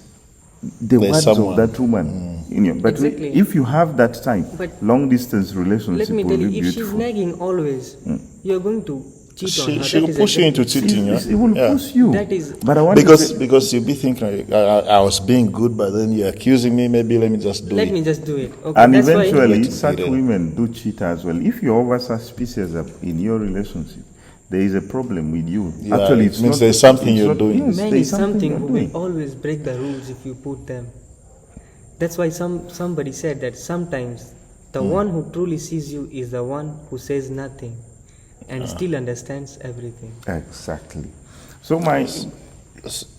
Speaker 3: the
Speaker 1: There's
Speaker 3: words
Speaker 1: someone.
Speaker 3: of that woman in you. But
Speaker 2: Exactly.
Speaker 3: if you have that time,
Speaker 2: But
Speaker 3: long distance relationship
Speaker 2: Let me
Speaker 3: will
Speaker 2: tell
Speaker 3: be
Speaker 2: you, if she's
Speaker 3: beautiful.
Speaker 2: nagging always, you're going to cheat on her.
Speaker 1: She will
Speaker 2: That is
Speaker 1: push you into
Speaker 2: exactly-
Speaker 1: cheating.
Speaker 3: It will
Speaker 1: Yeah.
Speaker 3: push you.
Speaker 2: That is-
Speaker 3: But I want to say,
Speaker 1: Because you'll be thinking, I was being good, but then you're accusing me. Maybe let me just do
Speaker 2: Let
Speaker 1: it.
Speaker 2: me just do it. Okay,
Speaker 3: and
Speaker 2: that's
Speaker 3: eventually,
Speaker 1: Wait,
Speaker 3: such
Speaker 1: wait.
Speaker 3: women do cheat as well. If you're over suspicious in your relationship, there is a problem with you.
Speaker 1: Yeah,
Speaker 3: Actually,
Speaker 1: it
Speaker 3: it's
Speaker 1: means
Speaker 3: not,
Speaker 1: there's something
Speaker 3: it's
Speaker 1: you're
Speaker 3: not-
Speaker 1: doing.
Speaker 3: Yes,
Speaker 2: Man
Speaker 3: there's
Speaker 2: is something
Speaker 3: you're
Speaker 2: who
Speaker 3: doing.
Speaker 2: will always break the rules if you put them. That's why somebody said that sometimes the one who truly sees you is the one who says nothing and still understands everything.
Speaker 3: Exactly. So my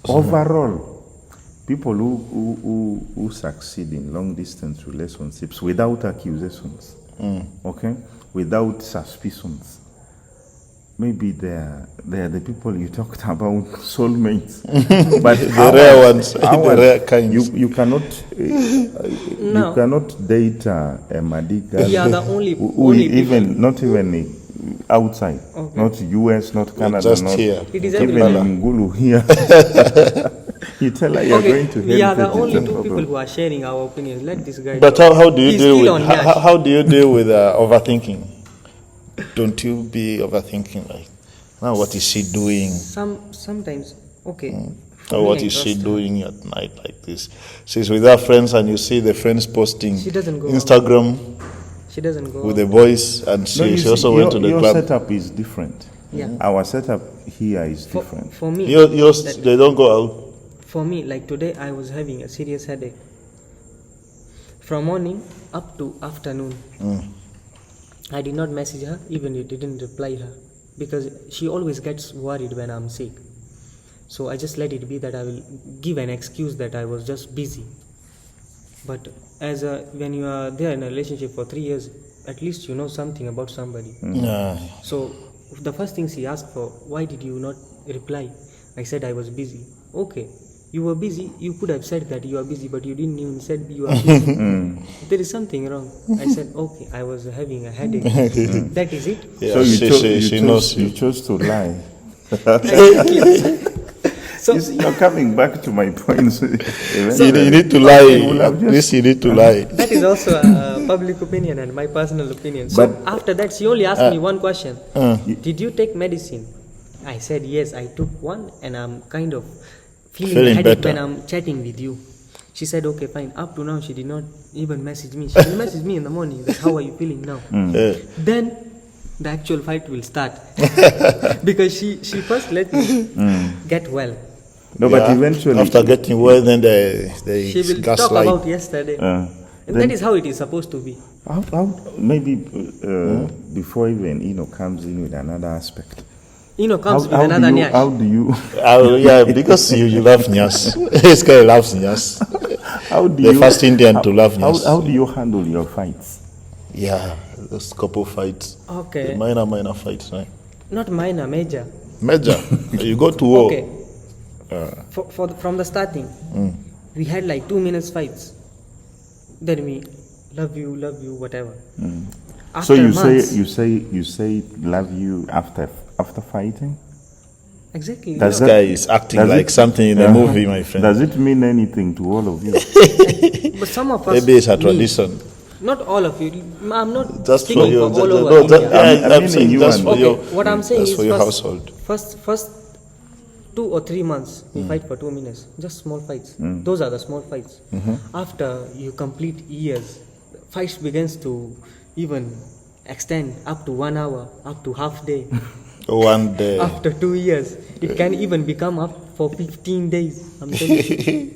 Speaker 3: overall, people who succeed in long distance relationships without accusations, okay, without suspicions, maybe they're the people you talked about, soulmates. But
Speaker 1: The rare ones, the rare kinds.
Speaker 3: you cannot you cannot date a Madi girl.
Speaker 2: We are the only
Speaker 3: even not even outside, not US, not Canada,
Speaker 1: just
Speaker 3: not
Speaker 1: here.
Speaker 2: It is
Speaker 3: even
Speaker 2: everywhere.
Speaker 3: in Ngulu here. You tell her you're going to
Speaker 2: we are the
Speaker 3: heritage,
Speaker 2: only
Speaker 3: it's a
Speaker 2: two people
Speaker 3: problem.
Speaker 2: who are sharing our opinions. Let this guy.
Speaker 1: But
Speaker 2: talk.
Speaker 1: how do you
Speaker 2: He's
Speaker 1: deal
Speaker 2: still
Speaker 1: with
Speaker 2: on Yash.
Speaker 1: how do you deal with overthinking? Don't you be overthinking like, now what is she doing?
Speaker 2: Sometimes okay. For
Speaker 1: Or
Speaker 2: me,
Speaker 1: what
Speaker 2: I
Speaker 1: is she
Speaker 2: trust her.
Speaker 1: doing at night like this? She's with her friends and you see the friends posting
Speaker 2: She doesn't go
Speaker 1: Instagram
Speaker 2: She doesn't go.
Speaker 1: with the boys and
Speaker 3: No,
Speaker 1: she,
Speaker 3: you
Speaker 1: she
Speaker 3: see,
Speaker 1: also went to the
Speaker 3: your
Speaker 1: club.
Speaker 3: setup is different.
Speaker 2: Yeah.
Speaker 3: Our setup here is
Speaker 2: for,
Speaker 3: different.
Speaker 2: for me,
Speaker 1: Yours,
Speaker 2: that-
Speaker 1: they don't go out.
Speaker 2: for me, like today, I was having a serious headache. From morning up to afternoon, I did not message her, even didn't reply her, because she always gets worried when I'm sick. So I just let it be that I will give an excuse that I was just busy. But when you are there in a relationship for 3 years, at least you know something about somebody.
Speaker 1: Yeah.
Speaker 2: So the first thing she asked for, why did you not reply? I said I was busy. Okay, you were busy. You could have said that you are busy, but you didn't even said you are busy. There is something wrong. I said okay, I was having a headache. That is it.
Speaker 1: Yeah,
Speaker 3: So
Speaker 1: she knows
Speaker 3: you
Speaker 1: you.
Speaker 3: chose to lie.
Speaker 2: So
Speaker 3: You see, you're coming back to my points.
Speaker 1: You need to lie. At least you need to lie.
Speaker 2: that is also a public opinion and my personal opinion. So
Speaker 3: But-
Speaker 2: after that, she only asked me one question. Did you take medicine? I said yes, I took one and I'm kind of feeling headache
Speaker 1: better.
Speaker 2: when I'm chatting with you. She said okay, fine. Up to now, she did not even message me. She will message me in the morning that how are you feeling now? Then the actual fight will start because she first let me get well.
Speaker 3: No, but eventually,
Speaker 1: after getting well, then they
Speaker 2: She will talk
Speaker 1: gaslight.
Speaker 2: about yesterday. And that is how it is supposed to be.
Speaker 3: maybe before even comes in with another aspect.
Speaker 2: Comes with another Nyash.
Speaker 3: How do you
Speaker 1: Yeah, because you love Nyas. This guy loves Nyas.
Speaker 3: how do
Speaker 1: The
Speaker 3: you
Speaker 1: first Indian to love
Speaker 3: how,
Speaker 1: Nyas.
Speaker 3: how do you handle your fights?
Speaker 1: Yeah, those couple fights.
Speaker 2: Okay.
Speaker 1: The minor fights, right?
Speaker 2: Not minor, major.
Speaker 1: Major. You go to war.
Speaker 2: Okay. From the starting, we had like 2 minutes fights. Then we love you, whatever.
Speaker 3: So
Speaker 2: After
Speaker 3: you
Speaker 2: months,
Speaker 3: say love you after fighting?
Speaker 2: exactly.
Speaker 1: This
Speaker 2: no.
Speaker 1: guy is acting
Speaker 3: Does
Speaker 1: like
Speaker 3: it-
Speaker 1: something in a movie, my friend.
Speaker 3: Does it mean anything to all of you?
Speaker 2: But some of us,
Speaker 1: Maybe it's a
Speaker 2: me,
Speaker 1: tradition.
Speaker 2: not all of you. I'm not
Speaker 1: Just for
Speaker 2: speaking
Speaker 1: you.
Speaker 2: for all
Speaker 1: No,
Speaker 2: over
Speaker 1: that-
Speaker 2: India.
Speaker 1: yeah,
Speaker 3: I'm
Speaker 1: I'm
Speaker 3: meaning
Speaker 1: saying
Speaker 3: you
Speaker 1: just
Speaker 3: and-
Speaker 1: for
Speaker 2: Okay,
Speaker 1: your,
Speaker 2: what I'm saying
Speaker 1: that's
Speaker 2: is
Speaker 1: for your household.
Speaker 2: First 2 or 3 months we fight for 2 minutes, just small fights. Those are the small fights. After you complete years, fights begins to even extend up to 1 hour, up to half day.
Speaker 1: One day.
Speaker 2: After 2 years, it can even become up for 15 days. I'm telling you.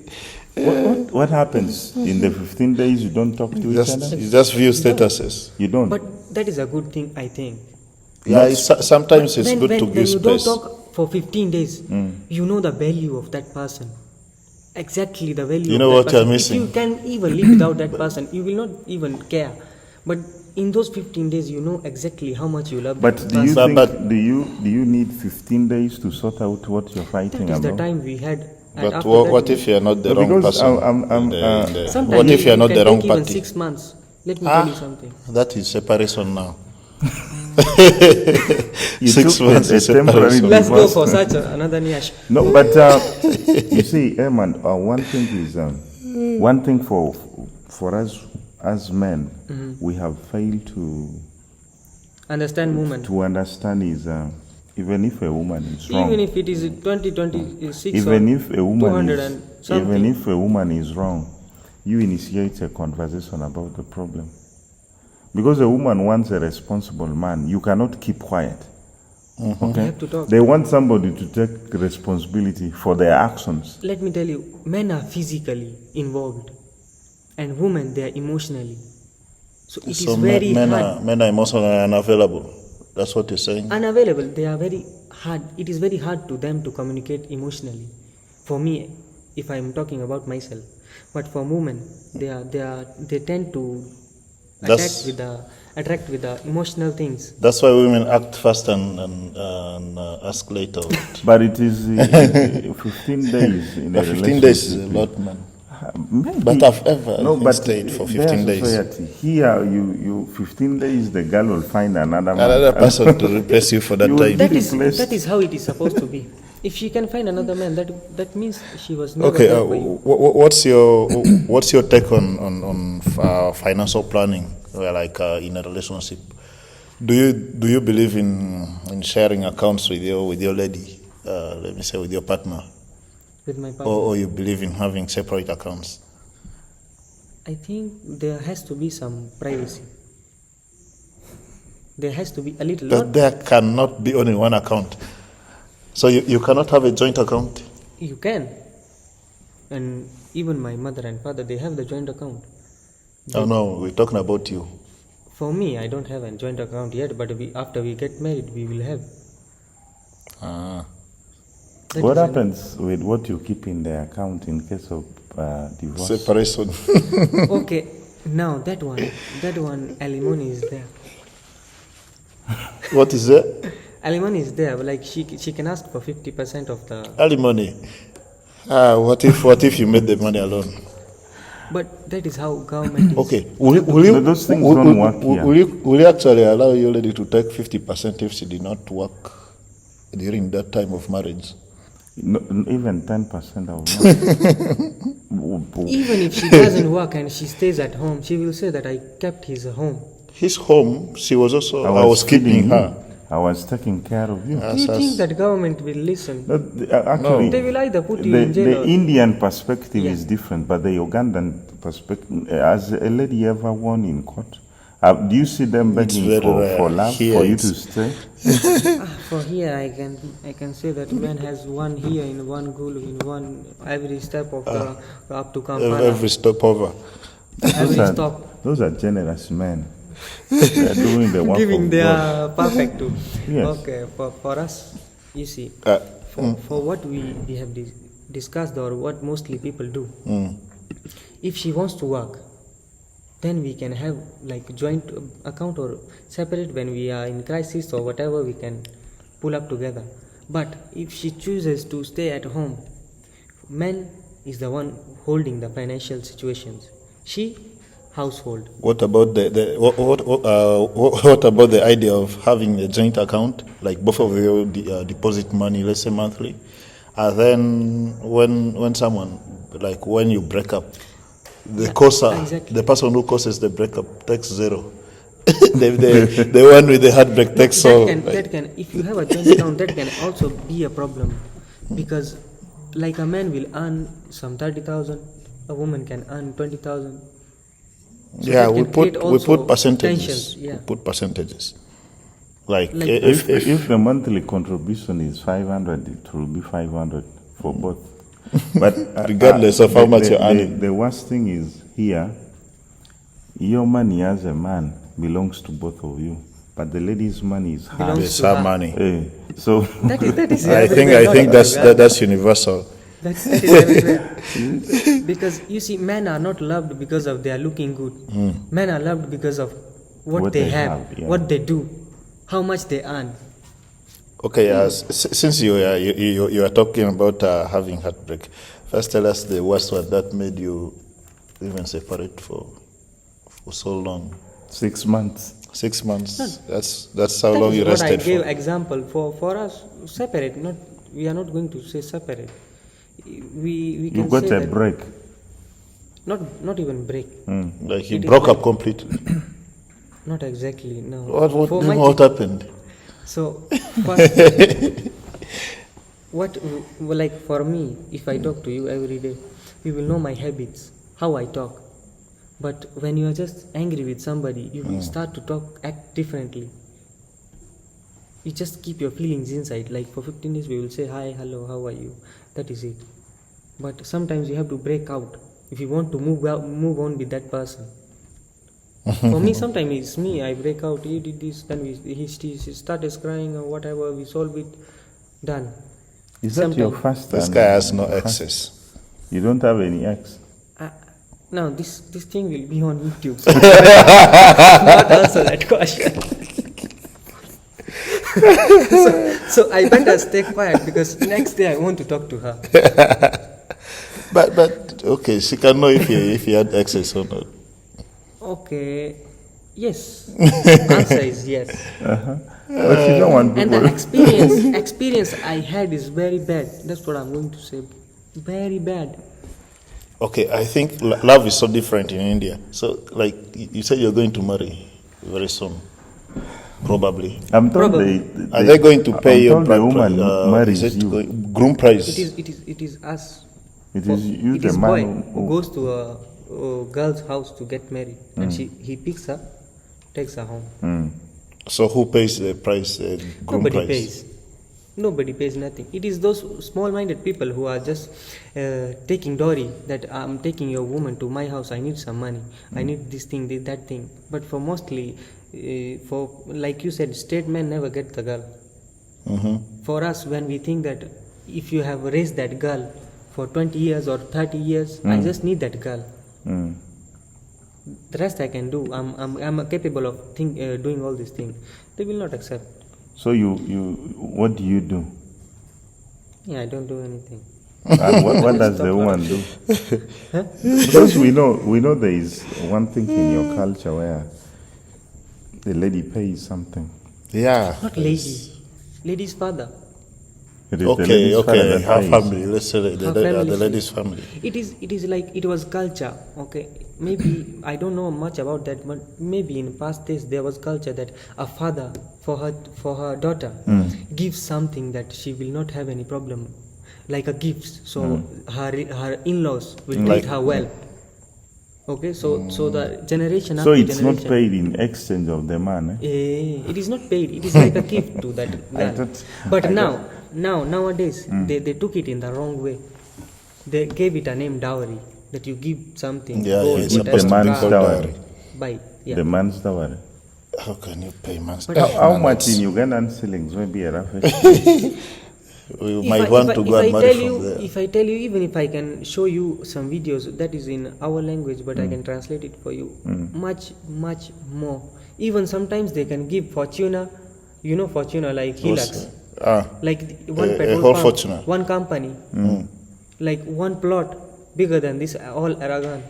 Speaker 3: What happens in the 15 days? You don't talk to each other.
Speaker 1: You just view statuses.
Speaker 3: You don't.
Speaker 2: But that is a good thing, I think.
Speaker 1: Yeah, sometimes it's
Speaker 2: when,
Speaker 1: good
Speaker 2: when,
Speaker 1: to
Speaker 2: when
Speaker 1: give
Speaker 2: you don't
Speaker 1: space.
Speaker 2: talk for 15 days, you know the value of that person. Exactly the value
Speaker 1: You
Speaker 2: of
Speaker 1: know
Speaker 2: that
Speaker 1: what you're
Speaker 2: person.
Speaker 1: missing.
Speaker 2: If you can even live without that person, you will not even care. But in those 15 days, you know exactly how much you love
Speaker 3: But
Speaker 2: that
Speaker 3: do you
Speaker 2: person.
Speaker 3: think do you need 15 days to sort out what you're fighting
Speaker 2: That is the
Speaker 3: about?
Speaker 2: time we had. And
Speaker 1: But
Speaker 2: after
Speaker 1: what
Speaker 2: that,
Speaker 1: if you're not the
Speaker 3: No,
Speaker 1: wrong
Speaker 3: because
Speaker 1: person?
Speaker 2: sometimes
Speaker 1: What if you're not
Speaker 2: can
Speaker 1: the wrong
Speaker 2: take even
Speaker 1: party?
Speaker 2: 6 months. Let me tell you something.
Speaker 1: That is separation now.
Speaker 3: You
Speaker 1: 6
Speaker 3: took
Speaker 1: months
Speaker 3: a
Speaker 1: is
Speaker 3: temporary
Speaker 1: separation.
Speaker 2: Let's go
Speaker 3: divorce.
Speaker 2: for such another Nyash.
Speaker 3: No, but you see, Eman, one thing is one thing for us as men, we have failed
Speaker 2: Understand movement.
Speaker 3: to understand is even if a woman is wrong,
Speaker 2: Even if it is 2026
Speaker 3: even
Speaker 2: or
Speaker 3: if a woman
Speaker 2: 200
Speaker 3: is
Speaker 2: and something.
Speaker 3: even if a woman is wrong, you initiate a conversation about the problem. Because a woman wants a responsible man, you cannot keep quiet. Okay?
Speaker 2: You have to talk.
Speaker 3: They want somebody to take responsibility for their actions.
Speaker 2: Let me tell you, men are physically involved and women they are emotionally. So it is
Speaker 1: So
Speaker 2: very
Speaker 1: men
Speaker 2: hard.
Speaker 1: are emotionally unavailable. That's what you're saying.
Speaker 2: Unavailable, they are very hard. It is very hard to them to communicate emotionally. For me, if I'm talking about myself. But for women, they tend to
Speaker 1: That's-
Speaker 2: attract with the emotional things.
Speaker 1: That's why women act first and ask later.
Speaker 3: But it is 15 days in a
Speaker 1: 15 days is a
Speaker 3: relationship.
Speaker 1: lot, man.
Speaker 3: Maybe.
Speaker 1: But I've ever
Speaker 3: No, but
Speaker 1: stayed for
Speaker 3: their
Speaker 1: 15 days.
Speaker 3: society. Here, you 15 days, the girl will find another man.
Speaker 1: Another person to replace you for that
Speaker 3: You will
Speaker 1: time.
Speaker 3: be
Speaker 2: That
Speaker 3: replaced.
Speaker 2: is how it is supposed to be. If she can find another man, that means she was never
Speaker 1: Okay,
Speaker 2: there for you.
Speaker 1: what's your take on financial planning, like in a relationship? Do you believe in sharing accounts with your lady? Let me say with your partner,
Speaker 2: With my partner.
Speaker 1: or you believe in having separate accounts?
Speaker 2: I think there has to be some privacy. There has to be a little.
Speaker 1: But there cannot be only one account. So you cannot have a joint account.
Speaker 2: You can. And even my mother and father, they have the joint account.
Speaker 1: Oh no, we're talking about you.
Speaker 2: For me, I don't have a joint account yet, but after we get married, we will have.
Speaker 1: Ah.
Speaker 2: That
Speaker 3: What
Speaker 2: is an-
Speaker 3: happens with what you keep in the account in case of divorce?
Speaker 1: Separation.
Speaker 2: Okay, now that one, alimony is there.
Speaker 1: What is that?
Speaker 2: Alimony is there, but like she can ask for 50% of the.
Speaker 1: Alimony. What if you made the money alone?
Speaker 2: But that is how government is.
Speaker 1: Okay. Will you?
Speaker 3: No, those things don't work here.
Speaker 1: Will you actually allow your lady to take 50% if she did not work during that time of marriage?
Speaker 3: No, even 10% of
Speaker 2: Even if she doesn't work and she stays at home, she will say that I kept his home.
Speaker 1: His home. She was also. I was keeping
Speaker 3: feeding
Speaker 1: her.
Speaker 3: you. I was taking care of you.
Speaker 2: Do you think that government will listen?
Speaker 3: No, actually,
Speaker 2: They will either put you
Speaker 3: the,
Speaker 2: in jail
Speaker 3: the
Speaker 2: or.
Speaker 3: Indian perspective
Speaker 2: Yeah.
Speaker 3: is different, but the Ugandan perspective, has a lady ever won in court? Do you see them begging
Speaker 1: very
Speaker 3: for
Speaker 1: rare.
Speaker 3: love
Speaker 1: Here
Speaker 3: for you
Speaker 1: it's-
Speaker 3: to stay?
Speaker 2: For here, I can say that man has one here in one gulu in one every step of the up to Kampala.
Speaker 1: Every stopover.
Speaker 2: Every
Speaker 3: Those
Speaker 2: stop.
Speaker 3: those are generous men. They are doing the work
Speaker 2: Giving
Speaker 3: of
Speaker 2: their
Speaker 3: God.
Speaker 2: perfect to.
Speaker 3: Yes.
Speaker 2: Okay, for us, you see,
Speaker 1: Uh,
Speaker 2: for what we have discussed or what mostly people do,
Speaker 1: mm.
Speaker 2: if she wants to work, then we can have like joint account or separate when we are in crisis or whatever we can pull up together. But if she chooses to stay at home, man is the one holding the financial situations. She household.
Speaker 1: What about what about the idea of having a joint account, like both of you deposit money, let's say monthly, and then when someone, like when you break up, the
Speaker 2: Yeah,
Speaker 1: causer,
Speaker 2: exactly.
Speaker 1: the person who causes the breakup takes zero. the one with the heartbreak takes all.
Speaker 2: That can if you have a joint account, that can also be a problem, because like a man will earn some 30,000, a woman can earn 20,000. So
Speaker 1: Yeah,
Speaker 2: that
Speaker 1: we
Speaker 2: can create
Speaker 1: put
Speaker 2: also
Speaker 1: percentages.
Speaker 2: tensions, yeah.
Speaker 1: We put percentages. Like,
Speaker 2: Like-
Speaker 3: If the monthly contribution is 500, it will be 500 for both. But
Speaker 1: Regardless of how much you're earning.
Speaker 3: The worst thing is here, your money as a man belongs to both of you, but the lady's money is hers.
Speaker 2: Belongs
Speaker 1: it's
Speaker 2: to
Speaker 1: her
Speaker 2: her.
Speaker 1: money.
Speaker 3: So
Speaker 2: That is
Speaker 1: I
Speaker 2: everywhere, not
Speaker 1: think
Speaker 2: everywhere.
Speaker 1: that's universal.
Speaker 2: That is everywhere. Because you see, men are not loved because of they are looking good. Men are loved because of what they have,
Speaker 3: yeah.
Speaker 2: what they do, how much they earn.
Speaker 1: Okay, since you are talking about having heartbreak, first tell us the worst one that made you even separate for so long.
Speaker 3: 6 months.
Speaker 1: 6 months. That's how
Speaker 2: That
Speaker 1: long
Speaker 2: is
Speaker 1: you
Speaker 2: what I
Speaker 1: rested
Speaker 2: gave
Speaker 1: for.
Speaker 2: example for us separate. Not we are not going to say separate. We
Speaker 3: You
Speaker 2: can
Speaker 3: got
Speaker 2: say
Speaker 3: a
Speaker 2: that
Speaker 3: break.
Speaker 2: not even break.
Speaker 1: Like he
Speaker 2: It is
Speaker 1: broke
Speaker 2: like-
Speaker 1: up completely.
Speaker 2: Not exactly. No.
Speaker 1: What
Speaker 2: my
Speaker 1: happened?
Speaker 2: So, first, like for me, if I talk to you every day, you will know my habits, how I talk. But when you are just angry with somebody, you will start to act differently. You just keep your feelings inside. Like for 15 days, we will say hi, hello, how are you? That is it. But sometimes you have to break out if you want to move on with that person. For me, sometimes it's me. I break out. He did this, then he started crying or whatever. We solve it. Done.
Speaker 3: Is that your
Speaker 2: Sometime.
Speaker 3: first?
Speaker 1: This
Speaker 3: and-
Speaker 1: guy has no
Speaker 3: first-
Speaker 1: access.
Speaker 3: You don't have any ex?
Speaker 2: Now this thing will be on YouTube. So not answer that question. so I better stay quiet because next day I want to talk to her.
Speaker 1: But okay, she can know if you had access or not.
Speaker 2: Okay. Yes. Answer is yes.
Speaker 3: But you don't want
Speaker 2: And
Speaker 3: people.
Speaker 2: the experience I had is very bad. That's what I'm going to say. Very bad.
Speaker 1: Okay, I think love is so different in India. So, like you said, you're going to marry very soon, probably.
Speaker 3: I'm told
Speaker 2: Probably.
Speaker 1: Are they going to pay
Speaker 3: I'm
Speaker 1: your
Speaker 3: told the woman marries
Speaker 1: is it
Speaker 3: you.
Speaker 1: groom price?
Speaker 2: It is us.
Speaker 3: It is you,
Speaker 2: It
Speaker 3: the
Speaker 2: is
Speaker 3: man
Speaker 2: boy
Speaker 3: who-
Speaker 2: who goes to a girl's house to get married, and he picks her, takes her home.
Speaker 1: So who pays the price? Groom
Speaker 2: Nobody
Speaker 1: price.
Speaker 2: pays. Nobody pays nothing. It is those small-minded people who are just taking dowry. That I'm taking your woman to my house. I need some money. I need this thing, that thing. But for mostly, for like you said, straight men never get the girl. For us, when we think that if you have raised that girl for 20 years or 30 years, I just need that girl. The rest I can do. I'm capable of doing all these things. They will not accept.
Speaker 3: So you what do you do?
Speaker 2: Yeah, I don't do anything.
Speaker 3: And what does the woman do? Because we know there is one thing in your culture where the lady pays something.
Speaker 1: Yeah.
Speaker 2: Not lady. Lady's father.
Speaker 3: It is the
Speaker 1: Okay,
Speaker 3: lady's father
Speaker 1: okay.
Speaker 3: that
Speaker 1: Her
Speaker 3: pays.
Speaker 1: family. Let's say
Speaker 2: Her
Speaker 1: the
Speaker 2: family
Speaker 1: lady's
Speaker 2: says-
Speaker 1: family.
Speaker 2: It is like it was culture. Okay, maybe I don't know much about that, but maybe in past days there was culture that a father for her daughter gives something that she will not have any problem, like a gift. So her in-laws will treat her well. Okay, so the generation
Speaker 3: So
Speaker 2: after
Speaker 3: it's
Speaker 2: generation.
Speaker 3: not paid in exchange of the man.
Speaker 2: It is not paid. It is like a gift to that girl.
Speaker 3: thought-
Speaker 2: But
Speaker 3: I
Speaker 2: nowadays, they took it in the wrong way. They gave it a name dowry, that you give something.
Speaker 1: Yeah,
Speaker 2: gold,
Speaker 1: it's
Speaker 2: whatever,
Speaker 3: the man's
Speaker 2: car,
Speaker 3: dowry.
Speaker 2: buy. Yeah.
Speaker 3: The man's dowry.
Speaker 1: How can you pay man's?
Speaker 2: But
Speaker 3: How much in Ugandan shillings will be a rough?
Speaker 1: We might want to go and marry from there.
Speaker 2: If I tell you, even if I can show you some videos that is in our language, but I can translate it for you, much more. Even sometimes they can give Fortuna, Fortuna like Hilux, like one
Speaker 1: a
Speaker 2: petrol
Speaker 1: whole
Speaker 2: pump,
Speaker 1: Fortuna.
Speaker 2: one company, like one plot bigger than this all Aragon.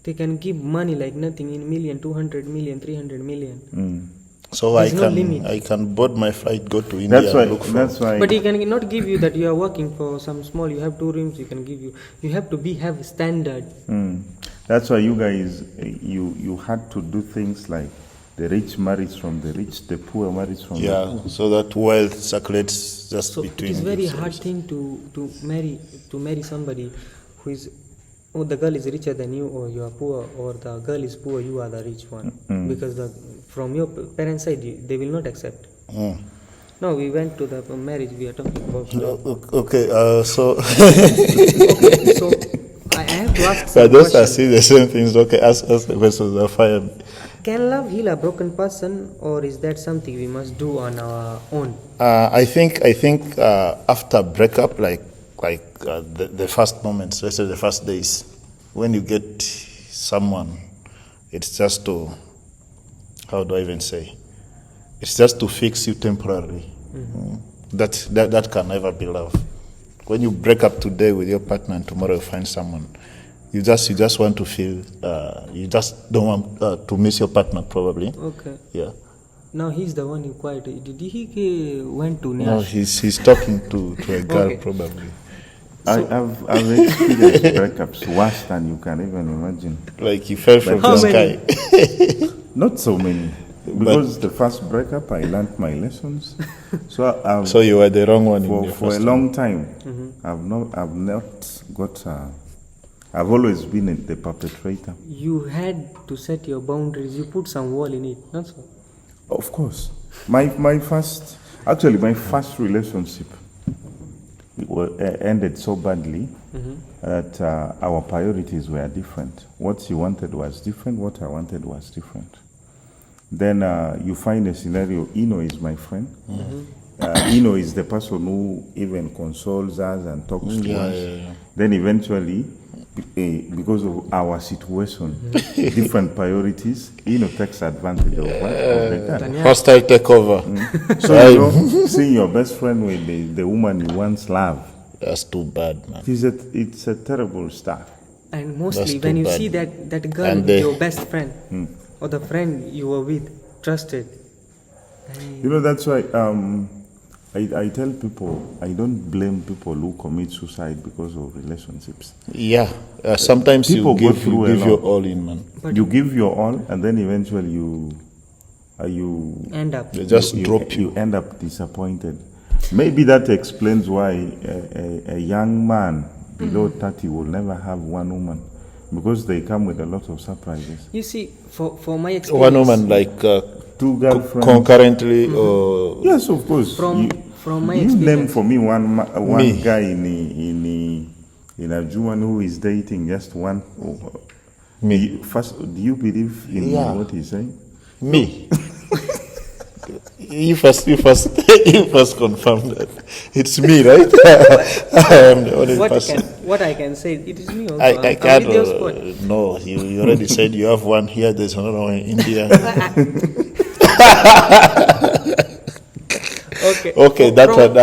Speaker 2: They can give money like nothing in million, 200 million, 300 million.
Speaker 1: So
Speaker 2: There's no limit.
Speaker 1: I can board my flight, go to India and look for.
Speaker 3: That's why.
Speaker 2: But he can not give you that you are working for some small. You have 2 rooms. He can give you. You have to have standard.
Speaker 3: That's why you guys, you had to do things like the rich marries from the rich, the poor marries from the poor.
Speaker 1: Yeah, so that wealth circulates just
Speaker 2: So it
Speaker 1: between.
Speaker 2: is very
Speaker 1: themselves.
Speaker 2: hard thing to marry somebody who is. Oh, the girl is richer than you, or you are poor, or the girl is poor, you are the rich one. Because from your parents' side, they will not accept. No, we went to the marriage. We are talking about.
Speaker 1: Okay, so
Speaker 2: Okay, so I have to ask.
Speaker 1: so
Speaker 2: Some
Speaker 1: those are
Speaker 2: questions.
Speaker 1: still the same things. Okay, ask the questions. Are fire.
Speaker 2: Can love heal a broken person, or is that something we must do on our own?
Speaker 1: I think after breakup, the first moments, let's say the first days, when you get someone, it's just to, how do I even say? It's just to fix you temporarily. That can never be love. When you break up today with your partner and tomorrow you find someone, you just want to feel, you just don't want to miss your partner probably.
Speaker 2: Okay.
Speaker 1: Yeah.
Speaker 2: Now he's the one who quiet. Did he went to
Speaker 1: No,
Speaker 2: Nash?
Speaker 1: he's talking to a girl
Speaker 2: Okay.
Speaker 1: probably.
Speaker 3: I've experienced breakups worse than you can even imagine.
Speaker 1: Like he fell from
Speaker 2: How
Speaker 1: the
Speaker 2: many?
Speaker 1: sky.
Speaker 3: Not so many. Because the first breakup, I learned my lessons. So
Speaker 1: So you were the wrong one in
Speaker 3: for
Speaker 1: the
Speaker 3: for a
Speaker 1: first
Speaker 3: long time, I've not got. I've always been the perpetrator.
Speaker 2: You had to set your boundaries. You put some wall in it. Not so.
Speaker 3: Of course, my first relationship ended so badly that our priorities were different. What she wanted was different. What I wanted was different. Then you find a scenario. Ino is my friend. Ino is the person who even consoles us and talks to us. Then eventually, because of our situation, different priorities, takes advantage of the guy.
Speaker 1: Hostile takeover.
Speaker 3: So, seeing your best friend with the woman you once loved,
Speaker 1: that's too bad, man.
Speaker 3: It's a terrible stuff.
Speaker 2: And mostly
Speaker 1: That's
Speaker 2: when
Speaker 1: too
Speaker 2: you
Speaker 1: bad.
Speaker 2: see that girl
Speaker 1: And
Speaker 2: with your best friend or the friend you were with, trusted.
Speaker 3: That's why I tell people I don't blame people who commit suicide because of relationships.
Speaker 1: Yeah, sometimes
Speaker 3: People
Speaker 1: you
Speaker 3: go
Speaker 1: give
Speaker 3: through a
Speaker 1: your
Speaker 3: lot.
Speaker 1: all in, man.
Speaker 2: But
Speaker 3: You give your all, and then eventually you
Speaker 2: end up.
Speaker 1: They just drop you.
Speaker 3: You end up disappointed. Maybe that explains why a young man below 30 will never have one woman, because they come with a lot of surprises.
Speaker 2: You see, for my experience,
Speaker 1: One woman like
Speaker 3: Two girlfriends.
Speaker 1: concurrently, or
Speaker 3: Yes, of course.
Speaker 2: From my
Speaker 3: you
Speaker 2: experience,
Speaker 3: name for me one
Speaker 1: Me.
Speaker 3: guy in a woman who is dating just one.
Speaker 1: Me.
Speaker 3: First, do you believe in what he's saying?
Speaker 1: me. You first confirm that it's me, right? I am the only person.
Speaker 2: what I can say, it is me also.
Speaker 1: I
Speaker 2: I'm
Speaker 1: can't.
Speaker 2: with your spot.
Speaker 1: No, you already said you have one here. There's another one in India. Okay, that one.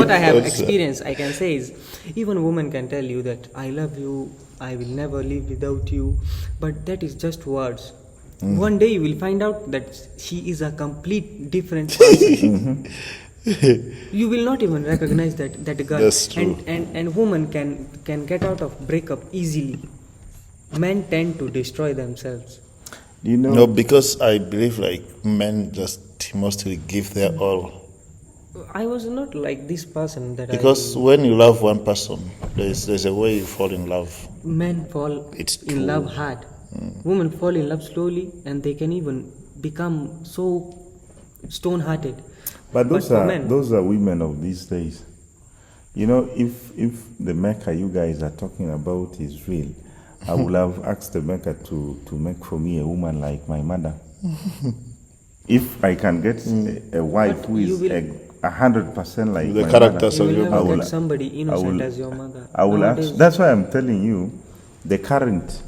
Speaker 2: What I have experienced, I can say is, even a woman can tell you that I love you, I will never live without you, but that is just words. One day you will find out that she is a complete different person. You will not even recognize that girl.
Speaker 1: That's true.
Speaker 2: And women can get out of breakup easily. Men tend to destroy themselves.
Speaker 1: No, because I believe like men just mostly give their all.
Speaker 2: I was not like this person that
Speaker 1: Because when you love one person, there's a way you fall in love.
Speaker 2: men fall
Speaker 1: It's
Speaker 2: in
Speaker 1: true.
Speaker 2: love hard. Women fall in love slowly, and they can even become so stone-hearted.
Speaker 3: But those
Speaker 2: for
Speaker 3: are
Speaker 2: men-
Speaker 3: women of these days. If the Mecca you guys are talking about is real, I would have asked the Mecca to make for me a woman like my mother. If I can get a wife
Speaker 2: But
Speaker 3: who
Speaker 2: you
Speaker 3: is
Speaker 2: will-
Speaker 3: 100% like
Speaker 1: The
Speaker 3: my
Speaker 1: characters
Speaker 3: mother,
Speaker 2: You will
Speaker 1: of your
Speaker 2: never
Speaker 1: mother.
Speaker 2: get somebody innocent as your mother.
Speaker 3: I will
Speaker 2: Nowadays,
Speaker 3: ask. That's why I'm telling you, the current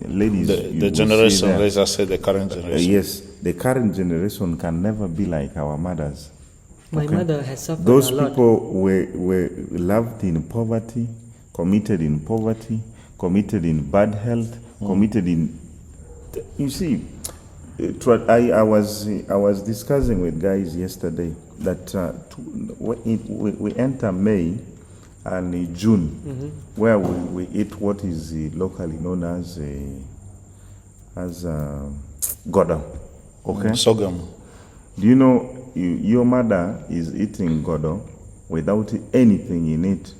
Speaker 3: ladies, you
Speaker 1: The
Speaker 3: will see
Speaker 1: generation,
Speaker 3: them.
Speaker 1: let's just say the current generation.
Speaker 3: Yes, the current generation can never be like our mothers.
Speaker 2: my mother has suffered
Speaker 3: Those
Speaker 2: a lot.
Speaker 3: people were loved in poverty, committed in poverty, committed in bad health, committed in. You see, I was discussing with guys yesterday that we enter May and June, where we eat what is locally known as godo. Okay.
Speaker 1: Sorghum.
Speaker 3: Do you know your mother is eating godo without anything in it,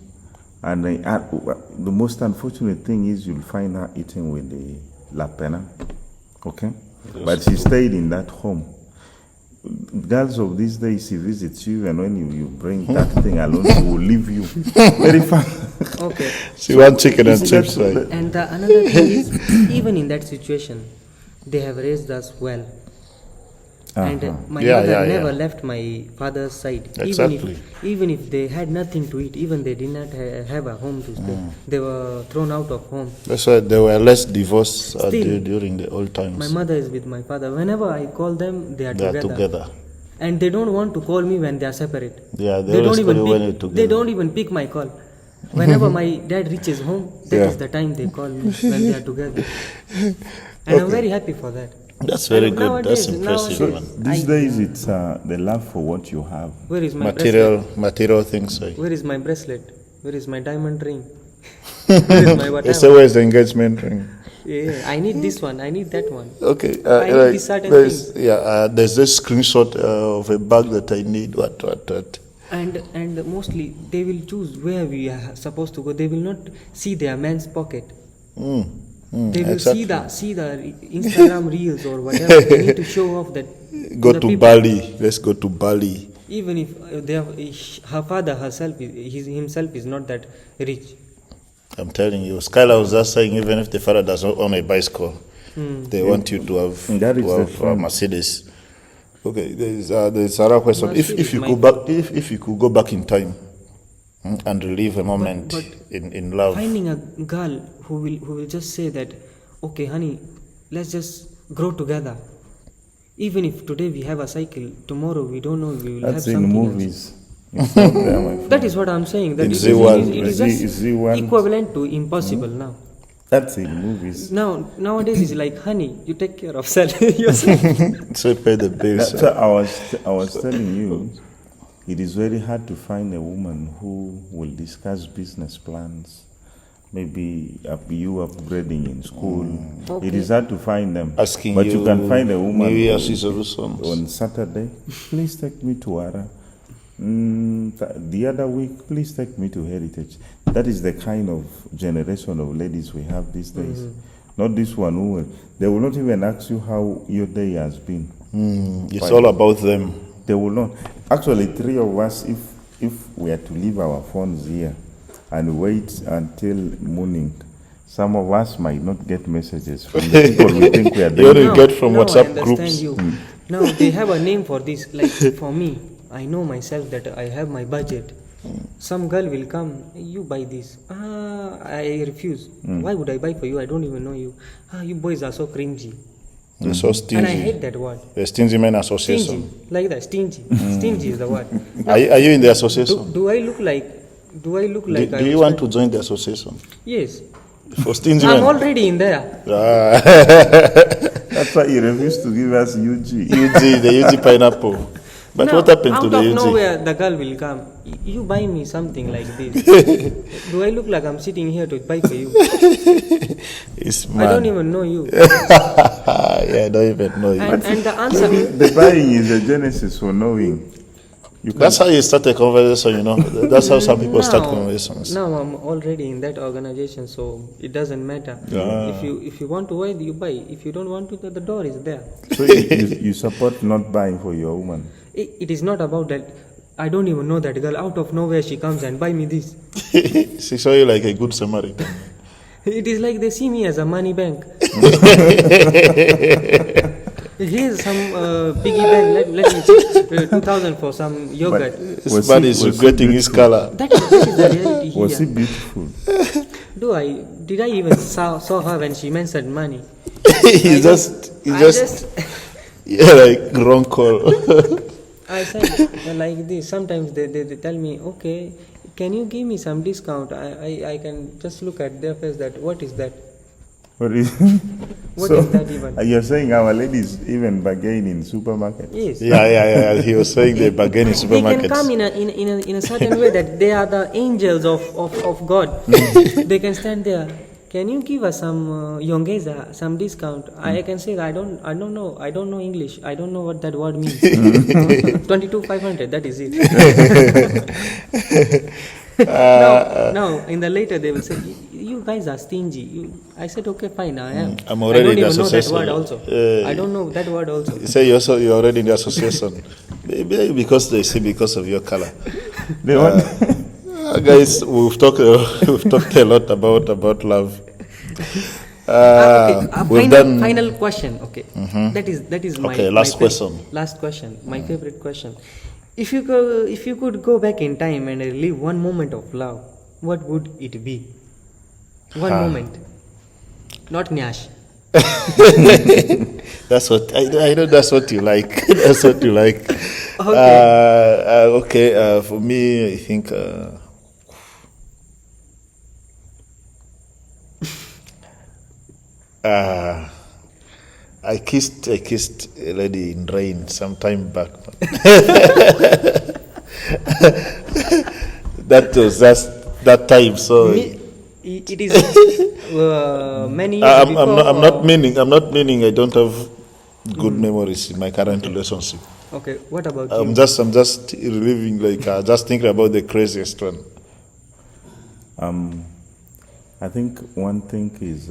Speaker 3: and the most unfortunate thing is you'll find her eating with the la pena. Okay. But she stayed in that home. Girls of these days, she visits you, and when you bring that thing alone, she will leave you very fast.
Speaker 2: Okay.
Speaker 1: See, one chicken and
Speaker 3: Is
Speaker 1: chips,
Speaker 3: that-
Speaker 1: right?
Speaker 2: And the another thing is, even in that situation, they have raised us well. And my
Speaker 1: Yeah,
Speaker 2: mother
Speaker 1: yeah, yeah.
Speaker 2: never left my father's side.
Speaker 1: Exactly.
Speaker 2: Even if they had nothing to eat, even they did not have a home to stay, they were thrown out of home.
Speaker 1: That's why there were less divorce
Speaker 2: Still,
Speaker 1: during the old times.
Speaker 2: My mother is with my father. Whenever I call them, they are
Speaker 1: They are
Speaker 2: together.
Speaker 1: together.
Speaker 2: And they don't want to call me when they are separate.
Speaker 1: Yeah, they always call you when you're together.
Speaker 2: They don't even pick my call. Whenever my dad reaches home, that is
Speaker 1: Yeah.
Speaker 2: the time they call me when they are together. And I'm very happy for that.
Speaker 1: That's very
Speaker 2: And
Speaker 1: good. That's
Speaker 2: nowadays-
Speaker 1: impressive, man.
Speaker 3: These days, it's the love for what you have.
Speaker 2: Where is my bracelet?
Speaker 1: Material things, right?
Speaker 2: Where is my bracelet? Where is my diamond ring? Where is my
Speaker 1: It's
Speaker 2: whatever?
Speaker 1: always the engagement ring.
Speaker 2: Yeah, I need this one. I need that one.
Speaker 1: Okay.
Speaker 2: I need
Speaker 1: like,
Speaker 2: this certain
Speaker 1: there's, there's this screenshot of a bag that I need. What?
Speaker 2: And mostly they will choose where we are supposed to go. They will not see their man's pocket. They will
Speaker 1: exactly.
Speaker 2: see the Instagram reels or whatever. They need to show off that.
Speaker 1: Go
Speaker 2: the
Speaker 1: to
Speaker 2: people.
Speaker 1: Bali. Let's go to Bali.
Speaker 2: Even if her father himself is not that rich.
Speaker 1: I'm telling you, Skylar was just saying, even if the father does not own a bicycle, they want you to have,
Speaker 3: That is the
Speaker 1: a
Speaker 3: thing.
Speaker 1: Mercedes. Okay, there's another question. If
Speaker 2: Mercedes
Speaker 1: you
Speaker 2: might-
Speaker 1: go back, if you could go back in time, And relive a moment
Speaker 2: but
Speaker 1: in love.
Speaker 2: finding a girl who will just say that, okay, honey, let's just grow together. Even if today we have a cycle, tomorrow we don't know, we will
Speaker 3: That's
Speaker 2: have
Speaker 3: in
Speaker 2: something
Speaker 3: movies. It's not there, my friend.
Speaker 2: That is what I'm saying. That
Speaker 1: In
Speaker 2: it
Speaker 1: the
Speaker 2: is,
Speaker 1: world,
Speaker 2: it is
Speaker 3: right?
Speaker 2: just
Speaker 3: The world.
Speaker 2: equivalent to impossible now.
Speaker 3: That's in movies.
Speaker 2: Nowadays it's like, honey, you take care of yourself.
Speaker 1: So pay the bills.
Speaker 3: That's what I was telling you. It is very hard to find a woman who will discuss business plans. Maybe you upgrading in school.
Speaker 2: Okay.
Speaker 3: It is hard to find them.
Speaker 1: Asking
Speaker 3: but you can find a woman
Speaker 1: New Year's
Speaker 3: who-
Speaker 1: resolutions.
Speaker 3: on Saturday. Please take me to Ara. The other week, please take me to Heritage. That is the kind of generation of ladies we have these days. Not this one who will, they will not even ask you how your day has been.
Speaker 1: It's all about them.
Speaker 3: They will not. Actually, three of us, if we are to leave our phones here and wait until morning, some of us might not get messages from the people we think we are
Speaker 1: You only
Speaker 3: doing.
Speaker 1: get from
Speaker 2: now
Speaker 1: WhatsApp
Speaker 2: I understand
Speaker 1: groups.
Speaker 2: you. Now they have a name for this. Like for me, I know myself that I have my budget. Some girl will come, you buy this. I refuse. Why would I buy for you? I don't even know you. You boys are so cringy.
Speaker 1: They're so
Speaker 2: And I
Speaker 1: stingy.
Speaker 2: hate that word.
Speaker 1: The Stingy Men Association.
Speaker 2: Stingy. Like that, stingy. Stingy is the word.
Speaker 1: Are you in the association?
Speaker 2: Do I look like
Speaker 1: Do
Speaker 2: I
Speaker 1: you want to join the association?
Speaker 2: Yes.
Speaker 1: For Stingy
Speaker 2: I'm
Speaker 1: Men?
Speaker 2: already in there.
Speaker 3: That's why you refuse to give us UG.
Speaker 1: the UG pineapple. But
Speaker 2: Now,
Speaker 1: what happened to
Speaker 2: out
Speaker 1: the
Speaker 2: of
Speaker 1: UG?
Speaker 2: nowhere, the girl will come. You buy me something like this. Do I look like I'm sitting here to buy for you?
Speaker 1: It's
Speaker 2: I don't
Speaker 1: mad.
Speaker 2: even know you.
Speaker 1: Yeah, I don't even know you.
Speaker 2: And the answer,
Speaker 3: The buying is the genesis for knowing. You can,
Speaker 1: That's how you start a conversation, That's how some people start conversations.
Speaker 2: now I'm already in that organization, so it doesn't matter.
Speaker 1: Ah.
Speaker 2: If you want to buy, you buy. If you don't want to, the door is there.
Speaker 3: so you support not buying for your woman.
Speaker 2: It is not about that. I don't even know that girl. Out of nowhere, she comes and buy me this.
Speaker 1: She saw you like a good Samaritan.
Speaker 2: It is like they see me as a money bank. Here's some piggy bank. Let me take 2,000 for some yogurt.
Speaker 1: This
Speaker 3: Was
Speaker 1: man
Speaker 3: he-
Speaker 1: is
Speaker 3: was he
Speaker 1: regretting his
Speaker 3: beautiful?
Speaker 1: color.
Speaker 2: That is the reality
Speaker 3: Was he
Speaker 2: here.
Speaker 3: beautiful?
Speaker 2: Did I even saw her when she mentioned money?
Speaker 1: He just, yeah, like wrong call.
Speaker 2: I said like this. Sometimes they tell me, okay, can you give me some discount? I can just look at their face that what is that?
Speaker 3: What is,
Speaker 2: What is that even?
Speaker 3: You're saying our ladies even bargain in supermarket?
Speaker 2: Yes.
Speaker 1: Yeah. He was saying they bargain in
Speaker 2: They can come
Speaker 1: supermarkets.
Speaker 2: in a certain way that they are the angels of God. They can stand there. Can you give us some yongeza, some discount? I can say I don't know. I don't know English. I don't know what that word means. 22,500. That is it. Now, in the later they will say, you guys are stingy. I said, okay, fine, I am.
Speaker 1: I'm already
Speaker 2: I
Speaker 1: in
Speaker 2: don't
Speaker 1: the
Speaker 2: even know that
Speaker 1: association.
Speaker 2: word also. I don't know that word also.
Speaker 1: You say you're already in the association. Maybe because they see because of your color.
Speaker 3: They want,
Speaker 1: Guys, we've talked a lot about love. We've
Speaker 2: Final question. Okay, that is my
Speaker 1: Okay, last
Speaker 2: my
Speaker 1: question.
Speaker 2: Last question. My favorite question. If you could go back in time and relive one moment of love, what would it be? One moment, not Nyash.
Speaker 1: That's what I know. That's what you like. That's what you like.
Speaker 2: Okay.
Speaker 1: For me, I think. I kissed a lady in rain some time back. That was just that time. So
Speaker 2: It is many years
Speaker 1: I'm
Speaker 2: before.
Speaker 1: not meaning I don't have good memories in my current relationship.
Speaker 2: Okay, what about
Speaker 1: I'm
Speaker 2: you?
Speaker 1: just reliving, just thinking about the craziest one.
Speaker 3: I think one thing is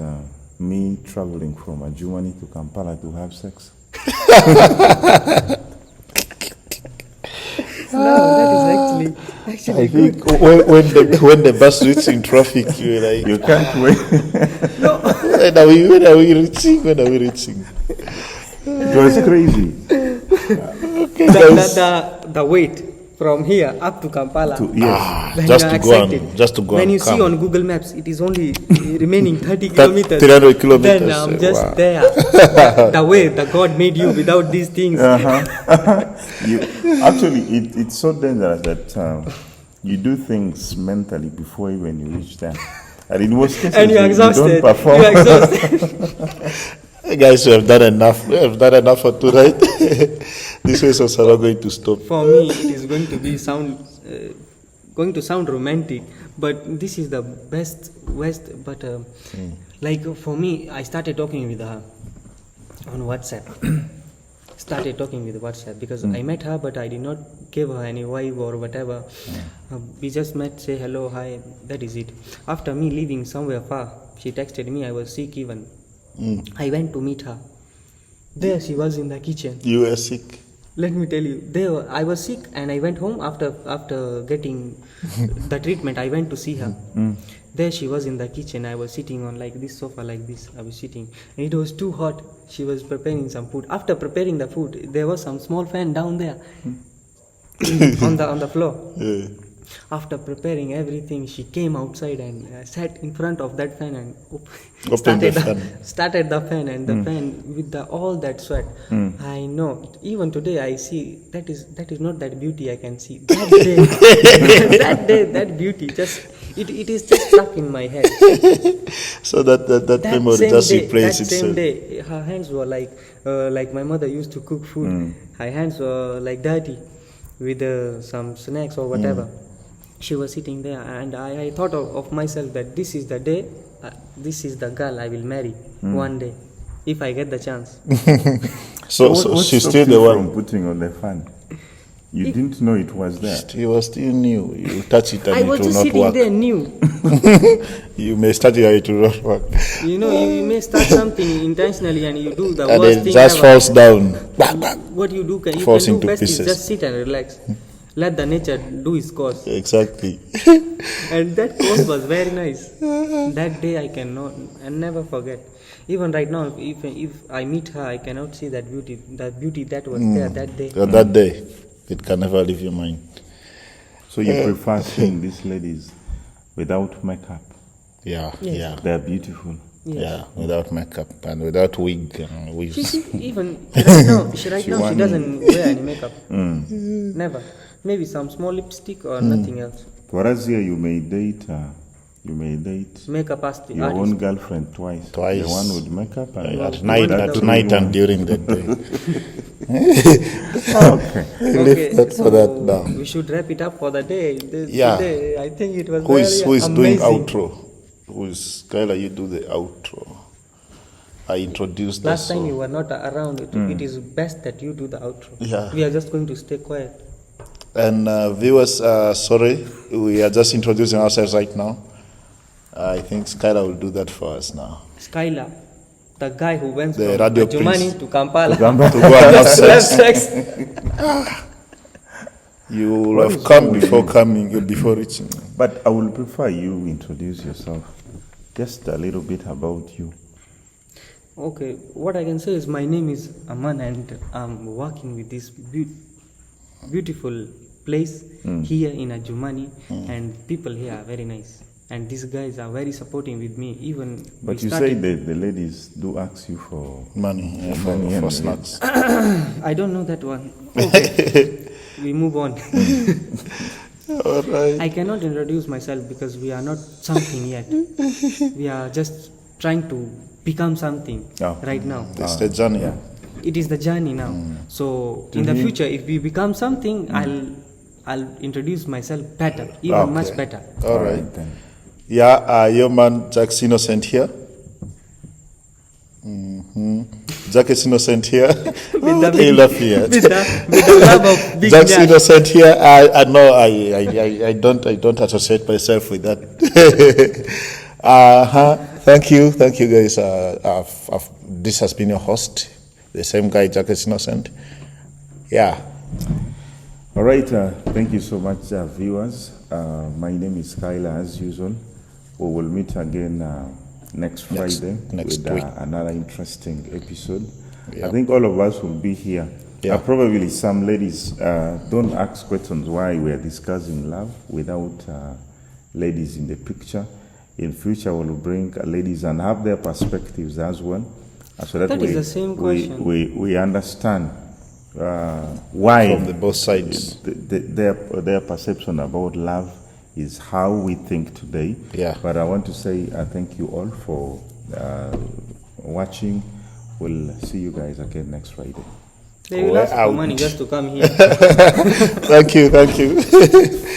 Speaker 3: me traveling from Germany to Kampala to have sex.
Speaker 2: No, that is actually
Speaker 1: I
Speaker 2: good.
Speaker 1: think when the bus reaches in traffic, you're like,
Speaker 3: You can't wait.
Speaker 1: when are we reaching? When are we reaching?
Speaker 3: It was crazy.
Speaker 1: Okay,
Speaker 2: The wait. from here up to Kampala.
Speaker 3: Yes.
Speaker 2: When
Speaker 1: Just
Speaker 2: you
Speaker 1: to
Speaker 2: are
Speaker 1: go and-
Speaker 2: excited.
Speaker 1: just to go
Speaker 2: When
Speaker 1: and
Speaker 2: you see
Speaker 1: come.
Speaker 2: on Google Maps, it is only remaining 30 kilometers.
Speaker 1: 300 kilometers,
Speaker 2: Then I'm just
Speaker 1: wow.
Speaker 2: there. The way the God made you without these things.
Speaker 3: Actually, it's so dangerous that you do things mentally before even you reach there. And in most cases,
Speaker 2: And you're
Speaker 3: you
Speaker 2: exhausted.
Speaker 3: don't perform.
Speaker 2: You're exhausted.
Speaker 1: Hey guys, we have done enough. We have done enough for tonight. This way, also not going to stop.
Speaker 2: For me, it is going to be going to sound romantic, but this is the best West. But like for me, I started talking with her on WhatsApp. Started talking with WhatsApp because I met her, but I did not give her any vibe or whatever. We just met, say hello, hi. That is it. After me leaving somewhere far, she texted me. I was sick even. I went to meet her. There she was in the kitchen.
Speaker 1: You were sick.
Speaker 2: Let me tell you, I was sick and I went home after getting the treatment. I went to see her. There she was in the kitchen. I was sitting on like this sofa like this. I was sitting and it was too hot. She was preparing some food. After preparing the food, there was some small fan down there on the floor.
Speaker 1: Yeah.
Speaker 2: After preparing everything, she came outside and sat in front of that fan and
Speaker 1: Opened the fan.
Speaker 2: started the fan, and the fan with all that sweat. I know. Even today, I see that is not that beauty I can see. That day, that day, that beauty it is just stuck in my head.
Speaker 1: So that memory
Speaker 2: same
Speaker 1: just
Speaker 2: day,
Speaker 1: replays
Speaker 2: that same
Speaker 1: itself.
Speaker 2: day, her hands were like my mother used to cook food. Her hands were like dirty with some snacks or whatever. She was sitting there, and I thought of myself that this is the day, this is the girl I will marry one day, if I get the chance.
Speaker 1: So
Speaker 3: What
Speaker 1: she's
Speaker 3: stopped
Speaker 1: still the
Speaker 3: you
Speaker 1: one.
Speaker 3: from putting on the fan? You didn't know it was there.
Speaker 1: It was still new. You touch it and
Speaker 2: I
Speaker 1: it
Speaker 2: was
Speaker 1: will
Speaker 2: just
Speaker 1: not
Speaker 2: sitting
Speaker 1: work.
Speaker 2: there new.
Speaker 1: You may start it and it will not work.
Speaker 2: You know, you may start something intentionally and you do the
Speaker 1: And
Speaker 2: worst
Speaker 1: it
Speaker 2: thing
Speaker 1: just
Speaker 2: ever.
Speaker 1: falls down. Bang, bang.
Speaker 2: What you do, you
Speaker 1: Falls
Speaker 2: can do
Speaker 1: into
Speaker 2: best
Speaker 1: pieces.
Speaker 2: is just sit and relax. Let the nature do its course.
Speaker 1: Exactly.
Speaker 2: And that course was very nice. That day I cannot and never forget. Even right now, if I meet her, I cannot see that beauty that was there that day.
Speaker 1: That day, it can never leave your mind.
Speaker 3: So you prefer seeing these ladies without makeup.
Speaker 1: Yeah,
Speaker 2: Yes.
Speaker 1: yeah.
Speaker 3: They're beautiful.
Speaker 2: Yes.
Speaker 1: Yeah, without makeup and without wig and
Speaker 2: She
Speaker 1: wigs.
Speaker 2: even right now, she
Speaker 3: want-
Speaker 2: doesn't wear any makeup. Never. Maybe some small lipstick or nothing else.
Speaker 3: Whereas here you may date
Speaker 2: Makeup artist.
Speaker 3: your own girlfriend twice.
Speaker 1: Twice.
Speaker 3: The one with makeup and
Speaker 1: At night,
Speaker 2: What
Speaker 1: at
Speaker 2: the-
Speaker 1: night, and during the day.
Speaker 3: Okay.
Speaker 2: Okay,
Speaker 1: that for that now.
Speaker 2: we should wrap it up for the day.
Speaker 1: Yeah.
Speaker 2: Today, I think it was
Speaker 1: Who is
Speaker 2: very
Speaker 1: doing
Speaker 2: amazing.
Speaker 1: outro? Who is Skylar? You do the outro. I introduced the
Speaker 2: Last time
Speaker 1: song.
Speaker 2: you were not around. It is best that you do the outro.
Speaker 1: Yeah.
Speaker 2: We are just going to stay quiet.
Speaker 1: And viewers, sorry, we are just introducing ourselves right now. I think Skylar will do that for us now.
Speaker 2: Skylar, the guy who went
Speaker 1: The
Speaker 2: from
Speaker 1: radio
Speaker 2: Jumani
Speaker 1: prince.
Speaker 2: to Kampala.
Speaker 1: To go and have
Speaker 2: To have
Speaker 1: sex.
Speaker 2: sex.
Speaker 1: You will
Speaker 3: What
Speaker 1: have
Speaker 3: is
Speaker 1: come
Speaker 3: wrong with
Speaker 1: before
Speaker 3: you?
Speaker 1: coming, before reaching.
Speaker 3: But I will prefer you introduce yourself. Just a little bit about you.
Speaker 2: Okay, what I can say is my name is Aman and I'm working with this beautiful place here in Ajumani and people here are very nice. And these guys are very supporting with me. Even
Speaker 3: But
Speaker 2: we
Speaker 3: you say
Speaker 2: started-
Speaker 3: the ladies do ask you for
Speaker 1: Money, yeah,
Speaker 3: Money
Speaker 1: for
Speaker 3: and-
Speaker 1: snacks.
Speaker 2: I don't know that one. Okay, we move on.
Speaker 1: All right.
Speaker 2: I cannot introduce myself because we are not something yet. We are just trying to become something
Speaker 3: Oh.
Speaker 2: right now.
Speaker 1: It's the journey.
Speaker 3: yeah.
Speaker 2: It is the journey now. So in the
Speaker 3: me-
Speaker 2: future, if we become something, I'll introduce myself better, even much
Speaker 1: Okay.
Speaker 2: better.
Speaker 1: All right.
Speaker 3: then.
Speaker 1: Yeah, your man Jack's Innocent here. Jack is Innocent here. What are you laughing at?
Speaker 2: with the love of Big
Speaker 1: Jack's
Speaker 2: Nyash.
Speaker 1: Innocent here. I know. I don't associate myself with that. Thank you guys. This has been your host, the same guy, Jack is Innocent. Yeah.
Speaker 3: All right. Thank you so much, viewers. My name is Skylar, as usual. We will meet again next Friday
Speaker 1: next
Speaker 3: with
Speaker 1: week.
Speaker 3: another interesting episode.
Speaker 1: Yeah.
Speaker 3: I think all of us will be here
Speaker 1: Yeah.
Speaker 3: Probably some ladies don't ask questions why we are discussing love without ladies in the picture. In future, we'll bring ladies and have their perspectives as well, so that
Speaker 2: That is the same question.
Speaker 3: we understand why
Speaker 1: From the both sides.
Speaker 3: their perception about love is how we think today.
Speaker 1: Yeah.
Speaker 3: But I want to say thank you all for watching. We'll see you guys again next Friday.
Speaker 2: They will
Speaker 1: We're
Speaker 2: ask for
Speaker 1: out.
Speaker 2: money just to come here.
Speaker 1: Thank you.